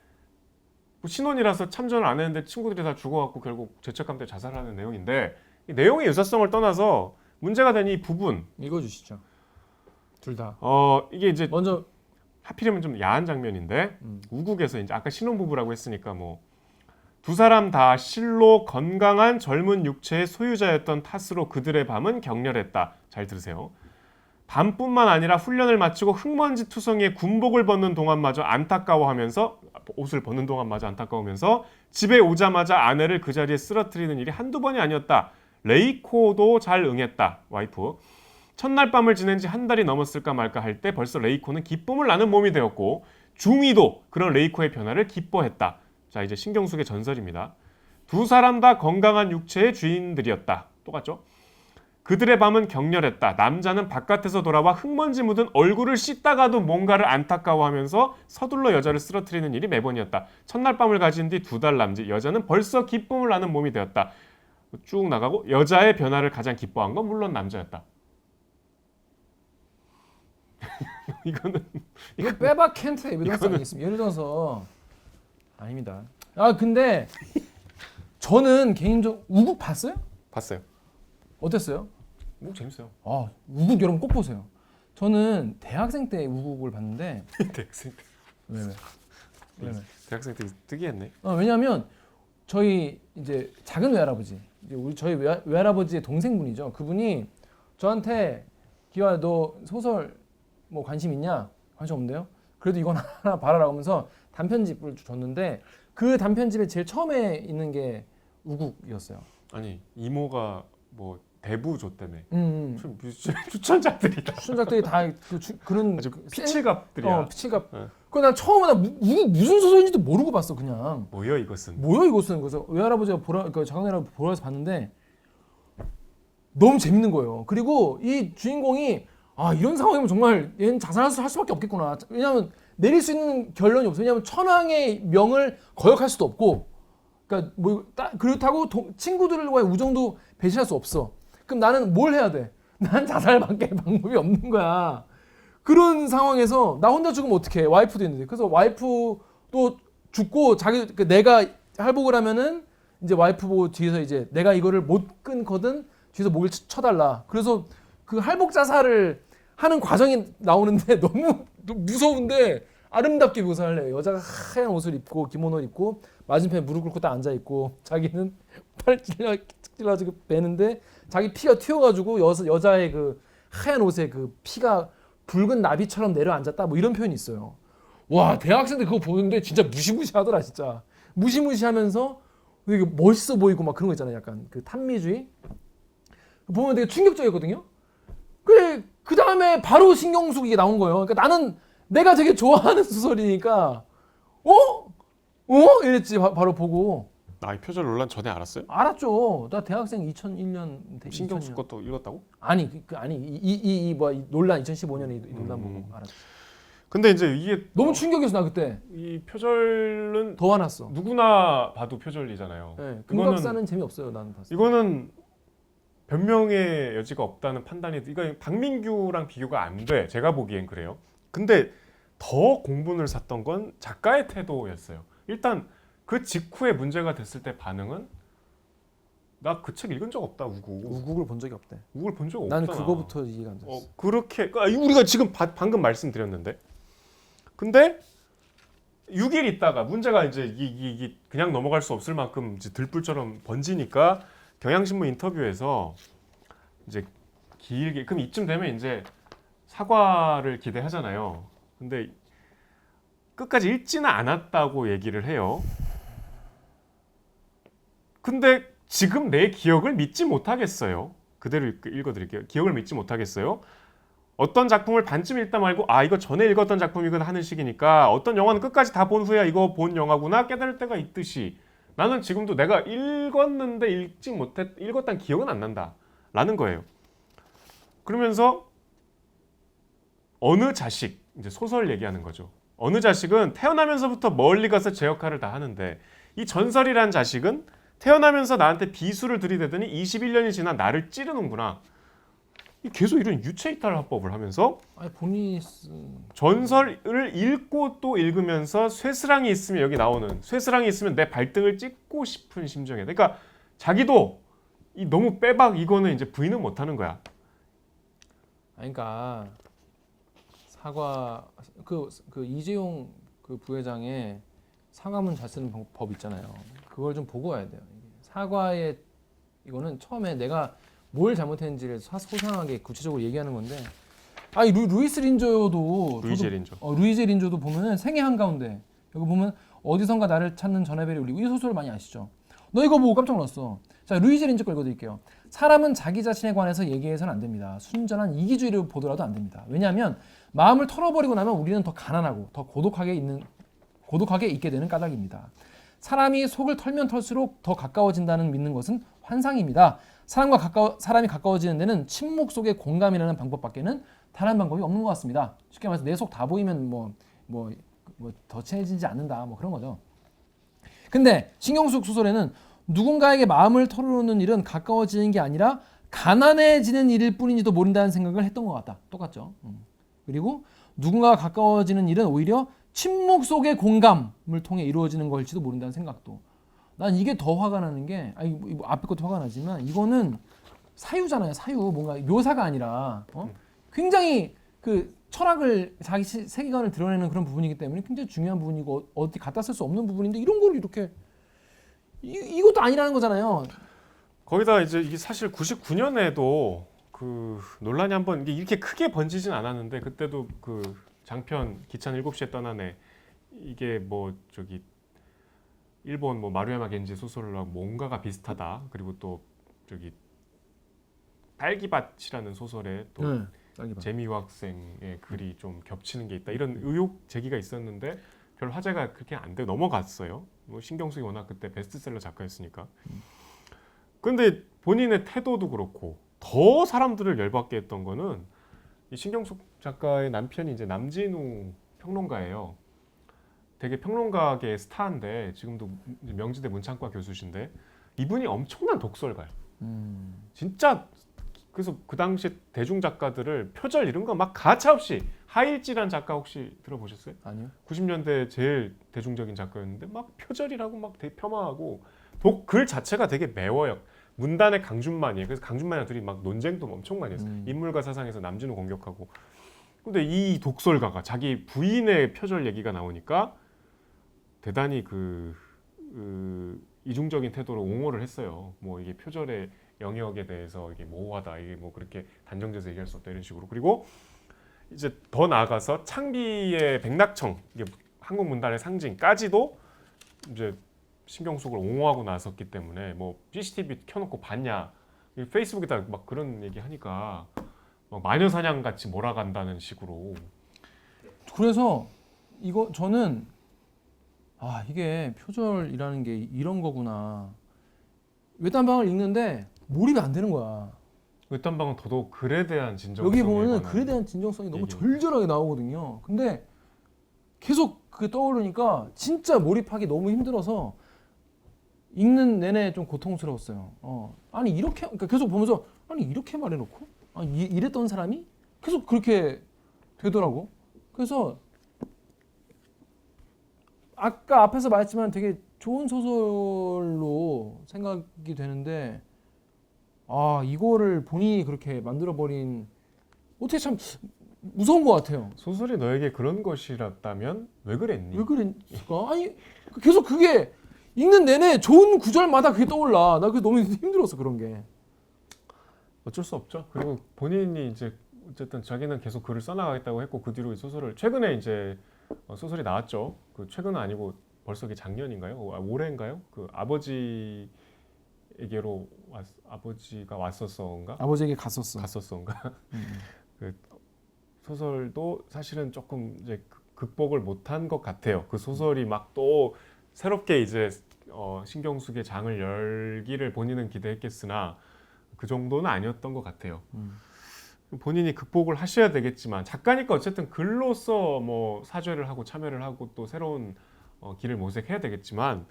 Speaker 2: 신혼이라서 참전을 안 했는데 친구들이 다 죽어갖고 결국 죄책감 때문에 자살하는 내용인데 이 내용의 유사성을 떠나서 문제가 된 이 부분
Speaker 1: 읽어주시죠. 둘 다.
Speaker 2: 이게 이제
Speaker 1: 먼저
Speaker 2: 하필이면 좀 야한 장면인데 우국에서 이제 아까 신혼부부라고 했으니까 뭐 두 사람 다 실로 건강한 젊은 육체의 소유자였던 탓으로 그들의 밤은 격렬했다. 잘 들으세요. 밤뿐만 아니라 훈련을 마치고 흙먼지 투성이에 군복을 벗는 동안마저 안타까워하면서 옷을 벗는 동안마저 안타까우면서 집에 오자마자 아내를 그 자리에 쓰러뜨리는 일이 한두 번이 아니었다. 레이코도 잘 응했다. 와이프. 첫날 밤을 지낸 지 한 달이 넘었을까 말까 할 때 벌써 레이코는 기쁨을 나는 몸이 되었고 중위도 그런 레이코의 변화를 기뻐했다. 자, 이제 신경숙의 전설입니다. 두 사람 다 건강한 육체의 주인들이었다. 똑같죠? 그들의 밤은 격렬했다. 남자는 바깥에서 돌아와 흙먼지 묻은 얼굴을 씻다가도 뭔가를 안타까워하면서 서둘러 여자를 쓰러뜨리는 일이 매번이었다. 첫날 밤을 가진 뒤 2달 남짓 여자는 벌써 기쁨을 나는 몸이 되었다. 쭉 나가고 여자의 변화를 가장 기뻐한 건 물론 남자였다. 이거
Speaker 1: 빼박 캔트 에비던스 아니겠습니까? 예를 들어서 아닙니다. 아 근데 저는 개인적으로 우국 봤어요?
Speaker 2: 봤어요.
Speaker 1: 어땠어요?
Speaker 2: 뭐 재밌어요.
Speaker 1: 아 우국 여러분 꼭 보세요. 저는 대학생 때 우국을 봤는데
Speaker 2: 대학생 때.
Speaker 1: 왜?
Speaker 2: 대학생 때 특이했네.
Speaker 1: 왜냐하면 저희 이제 작은 외할아버지, 이제 저희 외할아버지의 동생분이죠. 그분이 저한테 기화 너 소설 뭐 관심 있냐? 관심 없는데요? 그래도 이건 하나 봐라라고 하면서 단편집을 줬는데 그 단편집에 제일 처음에 있는 게 우국이었어요.
Speaker 2: 아니 이모가 뭐 대부 줬다며.
Speaker 1: 음.
Speaker 2: 추천작들이다.
Speaker 1: 추천작들이 다 그런
Speaker 2: 아주 피칠갑들이야.
Speaker 1: 피칠갑.
Speaker 2: 네.
Speaker 1: 그난 처음에 우국 무슨 소설인지도 모르고 봤어 그냥.
Speaker 2: 뭐야 이것은?
Speaker 1: 뭐야 이것은? 그래서 외할아버지가 그러니까 작은애랑 보러 가서 봤는데 너무 재밌는 거예요. 그리고 이 주인공이 아 이런 상황이면 정말 얘는 자살할 수밖에 없겠구나. 왜냐하면 내릴 수 있는 결론이 없어요. 왜냐하면 천황의 명을 거역할 수도 없고, 그러니까 뭐 그렇다고 친구들과의 우정도 배신할 수 없어. 그럼 나는 뭘 해야 돼? 난 자살밖에 방법이 없는 거야. 그런 상황에서 나 혼자 죽으면 어떡해? 와이프도 있는데. 그래서 와이프도 죽고 내가 할복을 하면은 이제 와이프 보고 뒤에서 이제 내가 이거를 못 끊거든 뒤에서 목을 쳐달라. 그래서 그 할복 자살을 하는 과정이 나오는데 너무 무서운데 아름답게 묘사를 해요. 여자가 하얀 옷을 입고 기모노를 입고 맞은편에 무릎 꿇고 딱 앉아 있고 자기는 팔 찔러가지고 베는데 자기 피가 튀어가지고 여자의 그 하얀 옷에 그 피가 붉은 나비처럼 내려앉았다 뭐 이런 표현이 있어요. 와 대학생들 그거 보는데 진짜 무시무시하더라 진짜. 무시무시하면서 되게 멋있어 보이고 막 그런 거 있잖아요. 약간 그 탐미주의 보면 되게 충격적이거든요. 그래 그 다음에 바로 신경숙 이게 나온 거예요. 그러니까 나는 내가 되게 좋아하는 소설이니까 이랬지 바로 보고.
Speaker 2: 아, 이 표절 논란 전에 알았어요?
Speaker 1: 알았죠. 나 대학생 2001년
Speaker 2: 신경숙 것도 읽었다고?
Speaker 1: 아니 이 논란 2015년에 이 논란 보고 알았죠.
Speaker 2: 근데 이제 이게
Speaker 1: 너무 충격이었어 나 그때.
Speaker 2: 이 표절은
Speaker 1: 더 화났어.
Speaker 2: 누구나 봐도 표절이잖아요.
Speaker 1: 네, 금갑사는 재미없어요 나는 봤을 때.
Speaker 2: 이거는 변명의 여지가 없다는 판단이 이거 박민규랑 비교가 안 돼. 제가 보기엔 그래요. 근데 더 공분을 샀던 건 작가의 태도였어요. 일단 그 직후에 문제가 됐을 때 반응은 나 그 책 읽은 적 없다
Speaker 1: 우국을 본 적이 없대.
Speaker 2: 우국을 본 적 없다.
Speaker 1: 난 그거부터 이해가 안 됐어.
Speaker 2: 그렇게 우리가 지금 방금 말씀드렸는데 근데 6일 있다가 문제가 이제 이게 그냥 넘어갈 수 없을 만큼 이제 들불처럼 번지니까 경향신문 인터뷰에서 이제 길게 그럼 이쯤 되면 이제 사과를 기대하잖아요. 근데 끝까지 읽지는 않았다고 얘기를 해요. 근데 지금 내 기억을 믿지 못하겠어요. 그대로 읽어드릴게요. 기억을 믿지 못하겠어요. 어떤 작품을 반쯤 읽다 말고 아 이거 전에 읽었던 작품이구나 하는 식이니까 어떤 영화는 끝까지 다 본 후에 이거 본 영화구나 깨달을 때가 있듯이 나는 지금도 내가 읽었는데 읽었다는 기억은 안 난다 라는 거예요. 그러면서 어느 자식 이제 소설 얘기하는 거죠. 어느 자식은 태어나면서부터 멀리 가서 제 역할을 다 하는데 이 전설이란 자식은 태어나면서 나한테 비수를 들이대더니 21년이 지나 나를 찌르는구나. 계속 이런 유체이탈 화법을 하면서
Speaker 1: 아니 본인이
Speaker 2: 전설을 읽고 또 읽으면서 쇠스랑이 있으면 여기 나오는 쇠스랑이 있으면 내 발등을 찍고 싶은 심정이야. 그러니까 자기도 이 너무 빼박 이거는 이제 부인은 못하는 거야.
Speaker 1: 그러니까 사과 그 이재용 그 부회장의 사과문 잘 쓰는 법 있잖아요. 그걸 좀 보고 와야 돼요. 사과의 이거는 처음에 내가 뭘 잘못했는지를 소상하게 구체적으로 얘기하는 건데 아니 루이스 린조도 루이제 린조도 보면은 생애 한가운데 여기 보면 어디선가 나를 찾는 전화벨이 울리고 이 소설을 많이 아시죠? 너 이거 보고 깜짝 놀랐어. 자 루이제 린조 거 읽어드릴게요. 사람은 자기 자신에 관해서 얘기해서는 안 됩니다. 순전한 이기주의를 보더라도 안 됩니다. 왜냐하면 마음을 털어버리고 나면 우리는 더 가난하고 더 고독하게 있게 되는 까닭입니다. 사람이 속을 털면 털수록 더 가까워진다는 믿는 것은 환상입니다. 사람이 가까워지는 데는 침묵 속의 공감이라는 방법밖에는 다른 방법이 없는 것 같습니다. 쉽게 말해서 내 속 다 보이면 뭐 더 친해지지 않는다 뭐 그런 거죠. 근데 신경숙 소설에는 누군가에게 마음을 털어놓는 일은 가까워지는 게 아니라 가난해지는 일일 뿐인지도 모른다는 생각을 했던 것 같다. 똑같죠. 그리고 누군가가 가까워지는 일은 오히려 침묵 속의 공감을 통해 이루어지는 것일지도 모른다는 생각도. 난 이게 더 화가 나는 게 앞에 것도 화가 나지만 이거는 사유잖아요. 사유. 뭔가 묘사가 아니라 굉장히 그 철학을 자기 세계관을 드러내는 그런 부분이기 때문에 굉장히 중요한 부분이고 어디 갖다 쓸 수 없는 부분인데 이런 걸 이렇게 이것도 아니라는 거잖아요.
Speaker 2: 거기다 이제 이게 사실 99년에도 그 논란이 한번 이렇게 크게 번지진 않았는데 그때도 그 장편 기차는 7시에 떠나네 이게 뭐 저기 일본 뭐 마루야마 겐지 소설하고 뭔가가 비슷하다. 그리고 또 저기 딸기밭이라는 소설에 또 재미유 학생의 글이 좀 겹치는 게 있다. 이런 의혹 제기가 있었는데 별 화제가 그렇게 안 돼 넘어갔어요. 뭐 신경숙이 워낙 그때 베스트셀러 작가였으니까. 근데 본인의 태도도 그렇고 더 사람들을 열받게 했던 거는 이 신경숙 작가의 남편이 이제 남진우 평론가예요. 되게 평론가계의 스타인데 지금도 명지대 문창과 교수신데 이분이 엄청난 독설가예요. 진짜 그래서 그 당시 대중 작가들을 표절 이런 거 막 가차없이 하일지란 작가 혹시 들어보셨어요?
Speaker 1: 아니요.
Speaker 2: 90년대 제일 대중적인 작가였는데 막 표절이라고 막 되게 폄하하고 글 자체가 되게 매워요. 문단의 강준만이에요. 그래서 강준만이랑 둘이 막 논쟁도 엄청 많이 했어요. 인물과 사상에서 남진우 공격하고. 근데 이 독설가가 자기 부인의 표절 얘기가 나오니까 대단히 이중적인 태도로 옹호를 했어요. 뭐 이게 표절의 영역에 대해서 이게 모호하다, 이게 뭐 그렇게 단정돼서 얘기할 수 없다 이런 식으로. 그리고 이제 더 나아가서 창비의 백낙청, 이게 한국 문단의 상징까지도 이제 신경숙을 옹호하고 나섰기 때문에 뭐 CCTV 켜놓고 봤냐, 페이스북에다 막 그런 얘기 하니까 막 마녀사냥 같이 몰아간다는 식으로.
Speaker 1: 그래서 이거 저는 이게 표절이라는 게 이런 거구나. 외딴방을 읽는데 몰입이 안 되는 거야.
Speaker 2: 외딴방은 더더욱 글에 대한 진정성.
Speaker 1: 여기 보면은 글에 대한 진정성이 너무 절절하게 나오거든요. 근데 계속 그게 떠오르니까 진짜 몰입하기 너무 힘들어서 읽는 내내 좀 고통스러웠어요. 아니 이렇게 그러니까 계속 보면서 아니 이렇게 말해놓고 이랬던 사람이 계속 그렇게 되더라고. 그래서 아까 앞에서 말했지만 되게 좋은 소설로 생각이 되는데 이거를 본인이 그렇게 만들어버린 어떻게 참 무서운 것 같아요.
Speaker 2: 소설이 너에게 그런 것이었다면 왜 그랬니?
Speaker 1: 왜 그랬을까? 아니 계속 그게 읽는 내내 좋은 구절마다 그게 떠올라. 나 그게 너무 힘들었어 그런 게.
Speaker 2: 어쩔 수 없죠. 그리고 본인이 이제 어쨌든 자기는 계속 글을 써나가겠다고 했고 그 뒤로 이 소설을 최근에 이제 소설이 나왔죠. 그 최근은 아니고 벌써 이게 작년인가요? 올해인가요? 그 아버지에게로 아버지가 왔었어인가?
Speaker 1: 아버지에게 갔었어인가?
Speaker 2: 그 소설도 사실은 조금 이제 극복을 못한 것 같아요. 그 소설이 막 또 새롭게 이제 신경숙의 장을 열기를 본인은 기대했겠으나 그 정도는 아니었던 것 같아요. 본인이 극복을 하셔야 되겠지만 작가니까 어쨌든 글로써 뭐 사죄를 하고 참여를 하고 또 새로운 길을 모색해야 되겠지만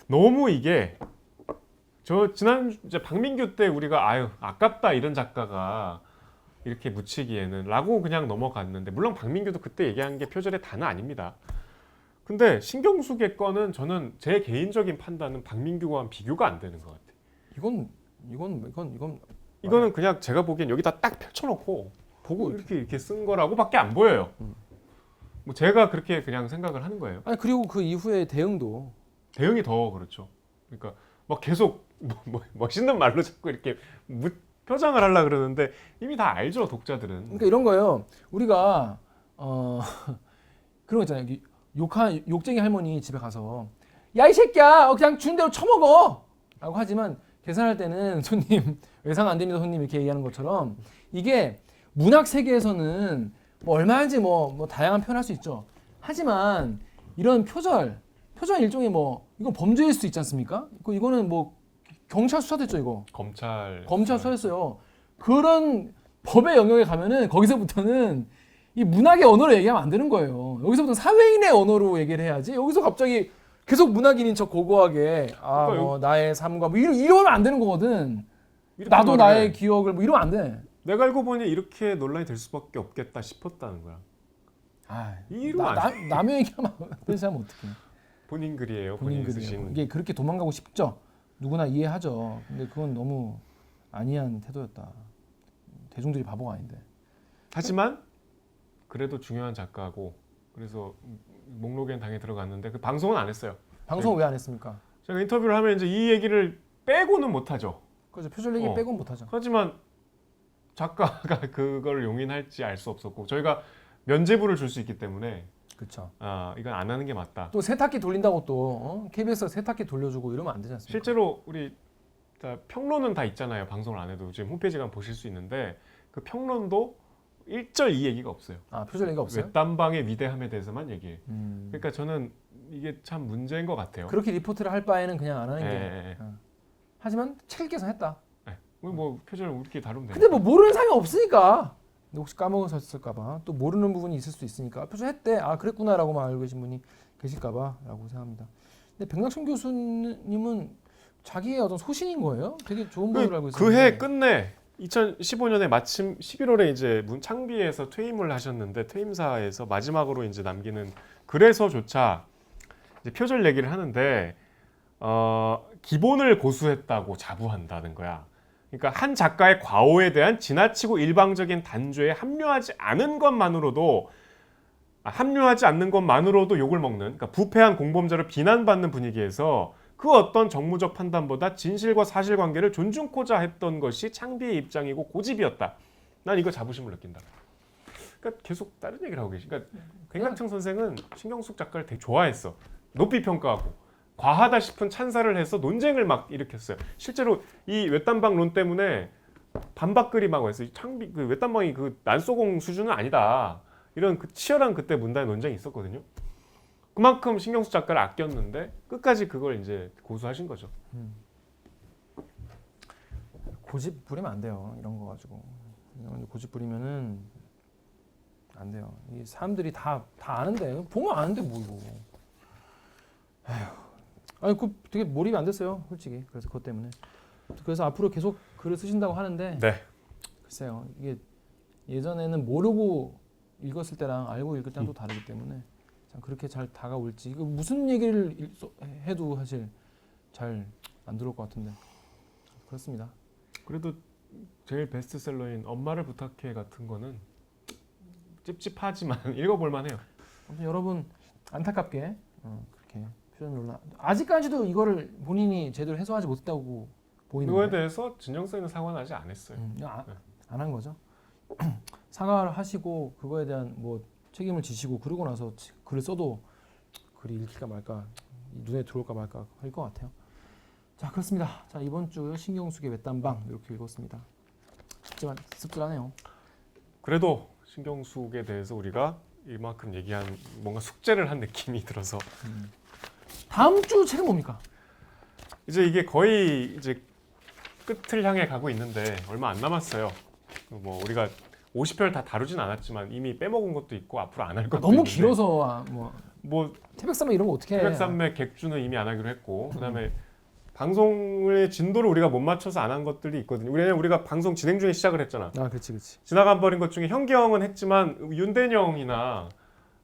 Speaker 2: 너무 이게 지난 이제 박민규 때 우리가 아깝다 이런 작가가 이렇게 묻히기에는 라고 그냥 넘어갔는데 물론 박민규도 그때 얘기한 게 표절의 단어 아닙니다. 근데 신경숙의 건은 저는 제 개인적인 판단은 박민규와는 비교가 안 되는 것 같아요. 이거는 그냥 제가 보기엔 여기다 딱 펼쳐놓고 보고 이렇게 쓴 거라고밖에 안 보여요. 뭐 제가 그렇게 그냥 생각을 하는 거예요.
Speaker 1: 아니 그리고 그 이후에
Speaker 2: 대응이 더 그렇죠. 그러니까 막 계속 멋있는 말로 자꾸 이렇게 표장을 하려고 그러는데 이미 다 알죠 독자들은.
Speaker 1: 그러니까 이런 거예요. 우리가 그런 거 있잖아요. 욕쟁이 할머니 집에 가서 야 이 새끼야 그냥 주는 대로 처먹어 라고 하지만 계산할 때는 손님 외상 안 됩니다 손님 이렇게 얘기하는 것처럼 이게 문학 세계에서는 뭐 얼마든지 뭐 다양한 표현할 수 있죠. 하지만 이런 표절 일종의 뭐 이건 범죄일 수 있지 않습니까? 이거는 뭐 경찰 수사됐죠 이거.
Speaker 2: 검찰
Speaker 1: 수사했어요. 그런 법의 영역에 가면은 거기서부터는 이 문학의 언어로 얘기하면 안 되는 거예요. 여기서부터 사회인의 언어로 얘기를 해야지. 여기서 갑자기 계속 문학인인 척 고고하게 뭐 나의 삶과 뭐 이러면 안 되는 거거든. 나도 나의 기억을 뭐 이러면 안 돼.
Speaker 2: 내가 알고 보니 이렇게 논란이 될 수밖에 없겠다 싶었다는 거야.
Speaker 1: 남의 얘기하면 하면 어떡해.
Speaker 2: 본인 글이에요. 본인 쓰신.
Speaker 1: 이게 그렇게 도망가고 싶죠. 누구나 이해하죠. 근데 그건 너무 아니한 태도였다. 대중들이 바보가 아닌데.
Speaker 2: 하지만 그래도 중요한 작가고 그래서 목록엔 당연히 들어갔는데 그 방송은 안 했어요.
Speaker 1: 방송 왜 안 했습니까?
Speaker 2: 제가 인터뷰를 하면 이제 이 얘기를 빼고는 못 하죠.
Speaker 1: 그렇죠. 표절 얘기 빼고는 못 하죠.
Speaker 2: 하지만 작가가 그걸 용인할지 알 수 없었고 저희가 면죄부를 줄 수 있기 때문에
Speaker 1: 그렇죠.
Speaker 2: 이건 안 하는 게 맞다.
Speaker 1: 또 세탁기 돌린다고 또 KBS가 세탁기 돌려주고 이러면 안 되지 않습니까?
Speaker 2: 실제로 우리 평론은 다 있잖아요. 방송을 안 해도 지금 홈페이지 가면 보실 수 있는데 그 평론도 1절 이 얘기가 없어요.
Speaker 1: 표절 얘기가 없어요?
Speaker 2: 외딴방의 위대함에 대해서만 얘기해. 그러니까 저는 이게 참 문제인 것 같아요.
Speaker 1: 그렇게 리포트를 할 바에는 그냥 안 하는 게. 하지만 책 개선했다.
Speaker 2: 뭐 표절 우리끼리 다루면
Speaker 1: 근데 뭐 모르는 사람이 없으니까. 근데 혹시 까먹었을까봐 또 모르는 부분이 있을 수도 있으니까 표절했대. 그랬구나라고만 알고 계신 분이 계실까봐라고 생각합니다. 근데 백낙천 교수님은 자기의 어떤 소신인 거예요? 되게 좋은 분으로 알고 있어요.
Speaker 2: 그 해 끝내 2015년에 마침 11월에 이제 문창비에서 퇴임을 하셨는데 퇴임사에서 마지막으로 이제 남기는 글에서조차 이제 표절 얘기를 하는데 기본을 고수했다고 자부한다는 거야. 그러니까 한 작가의 과오에 대한 지나치고 일방적인 단죄에 합류하지 않는 것만으로도 욕을 먹는, 그러니까 부패한 공범자를 비난받는 분위기에서 그 어떤 정무적 판단보다 진실과 사실관계를 존중코자 했던 것이 창비의 입장이고 고집이었다. 난 이거 자부심을 느낀다. 그러니까 계속 다른 얘기를 하고 계시. 그러니까 백낙천 선생은 신경숙 작가를 되게 좋아했어. 높이 평가하고 과하다 싶은 찬사를 해서 논쟁을 막 일으켰어요. 실제로 이 외딴방론 때문에 반박글이 막 왔어요. 창비 그 외딴방이 그 난소공 수준은 아니다. 이런 그 치열한 그때 문단의 논쟁이 있었거든요. 그만큼 신경숙 작가를 아꼈는데 끝까지 그걸 이제 고수하신 거죠.
Speaker 1: 고집 부리면 안 돼요. 이런 거 가지고. 고집 부리면은 안 돼요. 이 사람들이 다 아는데 보면 아는데 뭐 이거. 그 되게 몰입이 안 됐어요, 솔직히. 그래서 그것 때문에. 그래서 앞으로 계속 글을 쓰신다고 하는데.
Speaker 2: 네.
Speaker 1: 글쎄요, 이게 예전에는 모르고 읽었을 때랑 알고 읽을 때랑 또 다르기 때문에 참 그렇게 잘 다가올지. 이거 무슨 얘기를 해도 사실 잘 안 들어올 것 같은데. 그렇습니다.
Speaker 2: 그래도 제일 베스트셀러인 엄마를 부탁해 같은 거는 찝찝하지만 읽어볼만 해요.
Speaker 1: 아무튼 여러분 안타깝게 그렇게 표현 논란 아직까지도 이거를 본인이 제대로 해소하지 못했다고 보이는데
Speaker 2: 그거에 대해서 진정성 있는 사과는 아직 안 했어요.
Speaker 1: 안 한 거죠. 사과를 하시고 그거에 대한 뭐 책임을 지시고 그러고 나서 글을 써도 글이 읽힐까 말까 눈에 들어올까 말까 할 것 같아요. 자, 그렇습니다. 자, 이번 주 신경숙의 외딴방 이렇게 읽었습니다. 쉽지만 씁쓸하네요.
Speaker 2: 그래도 신경숙에 대해서 우리가 이만큼 얘기한 뭔가 숙제를 한 느낌이 들어서
Speaker 1: 다음 주 책은 뭡니까?
Speaker 2: 이제 이게 거의 이제 끝을 향해 가고 있는데 얼마 안 남았어요. 뭐 우리가 50편 다 다루진 않았지만 이미 빼먹은 것도 있고 앞으로 안 할 것도
Speaker 1: 너무
Speaker 2: 있는데
Speaker 1: 길어서
Speaker 2: 뭐
Speaker 1: 태백산맥 이런 거 어떻게 해?
Speaker 2: 태백산맥 객주는 이미 안 하기로 했고 그다음에 방송의 진도를 우리가 못 맞춰서 안 한 것들이 있거든요. 왜냐면 우리가 방송 진행 중에 시작을 했잖아.
Speaker 1: 그렇지.
Speaker 2: 지나가 버린 것 중에 현기영은 했지만 윤대영이나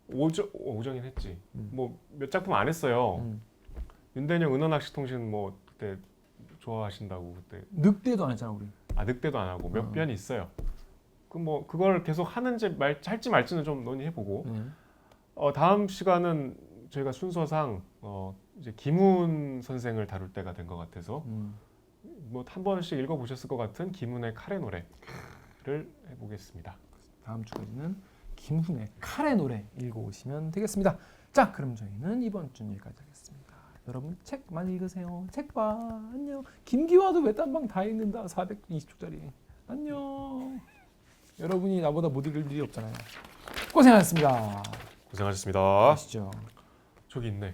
Speaker 2: 오정인 했지. 뭐 몇 작품 안 했어요. 윤대영 은어낚시통신 뭐 그때 좋아하신다고 그때.
Speaker 1: 늑대도 안 했잖아 우리.
Speaker 2: 늑대도 안 하고 몇 편이 있어요. 뭐 그걸 계속 하는지 할지 말지는 좀 논의해보고. 다음 시간은 저희가 순서상 이제 김훈 선생을 다룰 때가 된 것 같아서 뭐 한 번씩 읽어보셨을 것 같은 김훈의 칼의 노래를 해보겠습니다.
Speaker 1: 다음 주까지는 김훈의 칼의 노래 읽어오시면 되겠습니다. 자, 그럼 저희는 이번 주는 여기까지 하겠습니다. 여러분 책 많이 읽으세요. 책 봐. 안녕. 김기화도 외딴방 다 읽는다. 420쪽짜리. 안녕. 여러분이 나보다 못 읽을 일이 없잖아요. 고생하셨습니다.
Speaker 2: 고생하셨습니다.
Speaker 1: 아시죠?
Speaker 2: 저기 있네.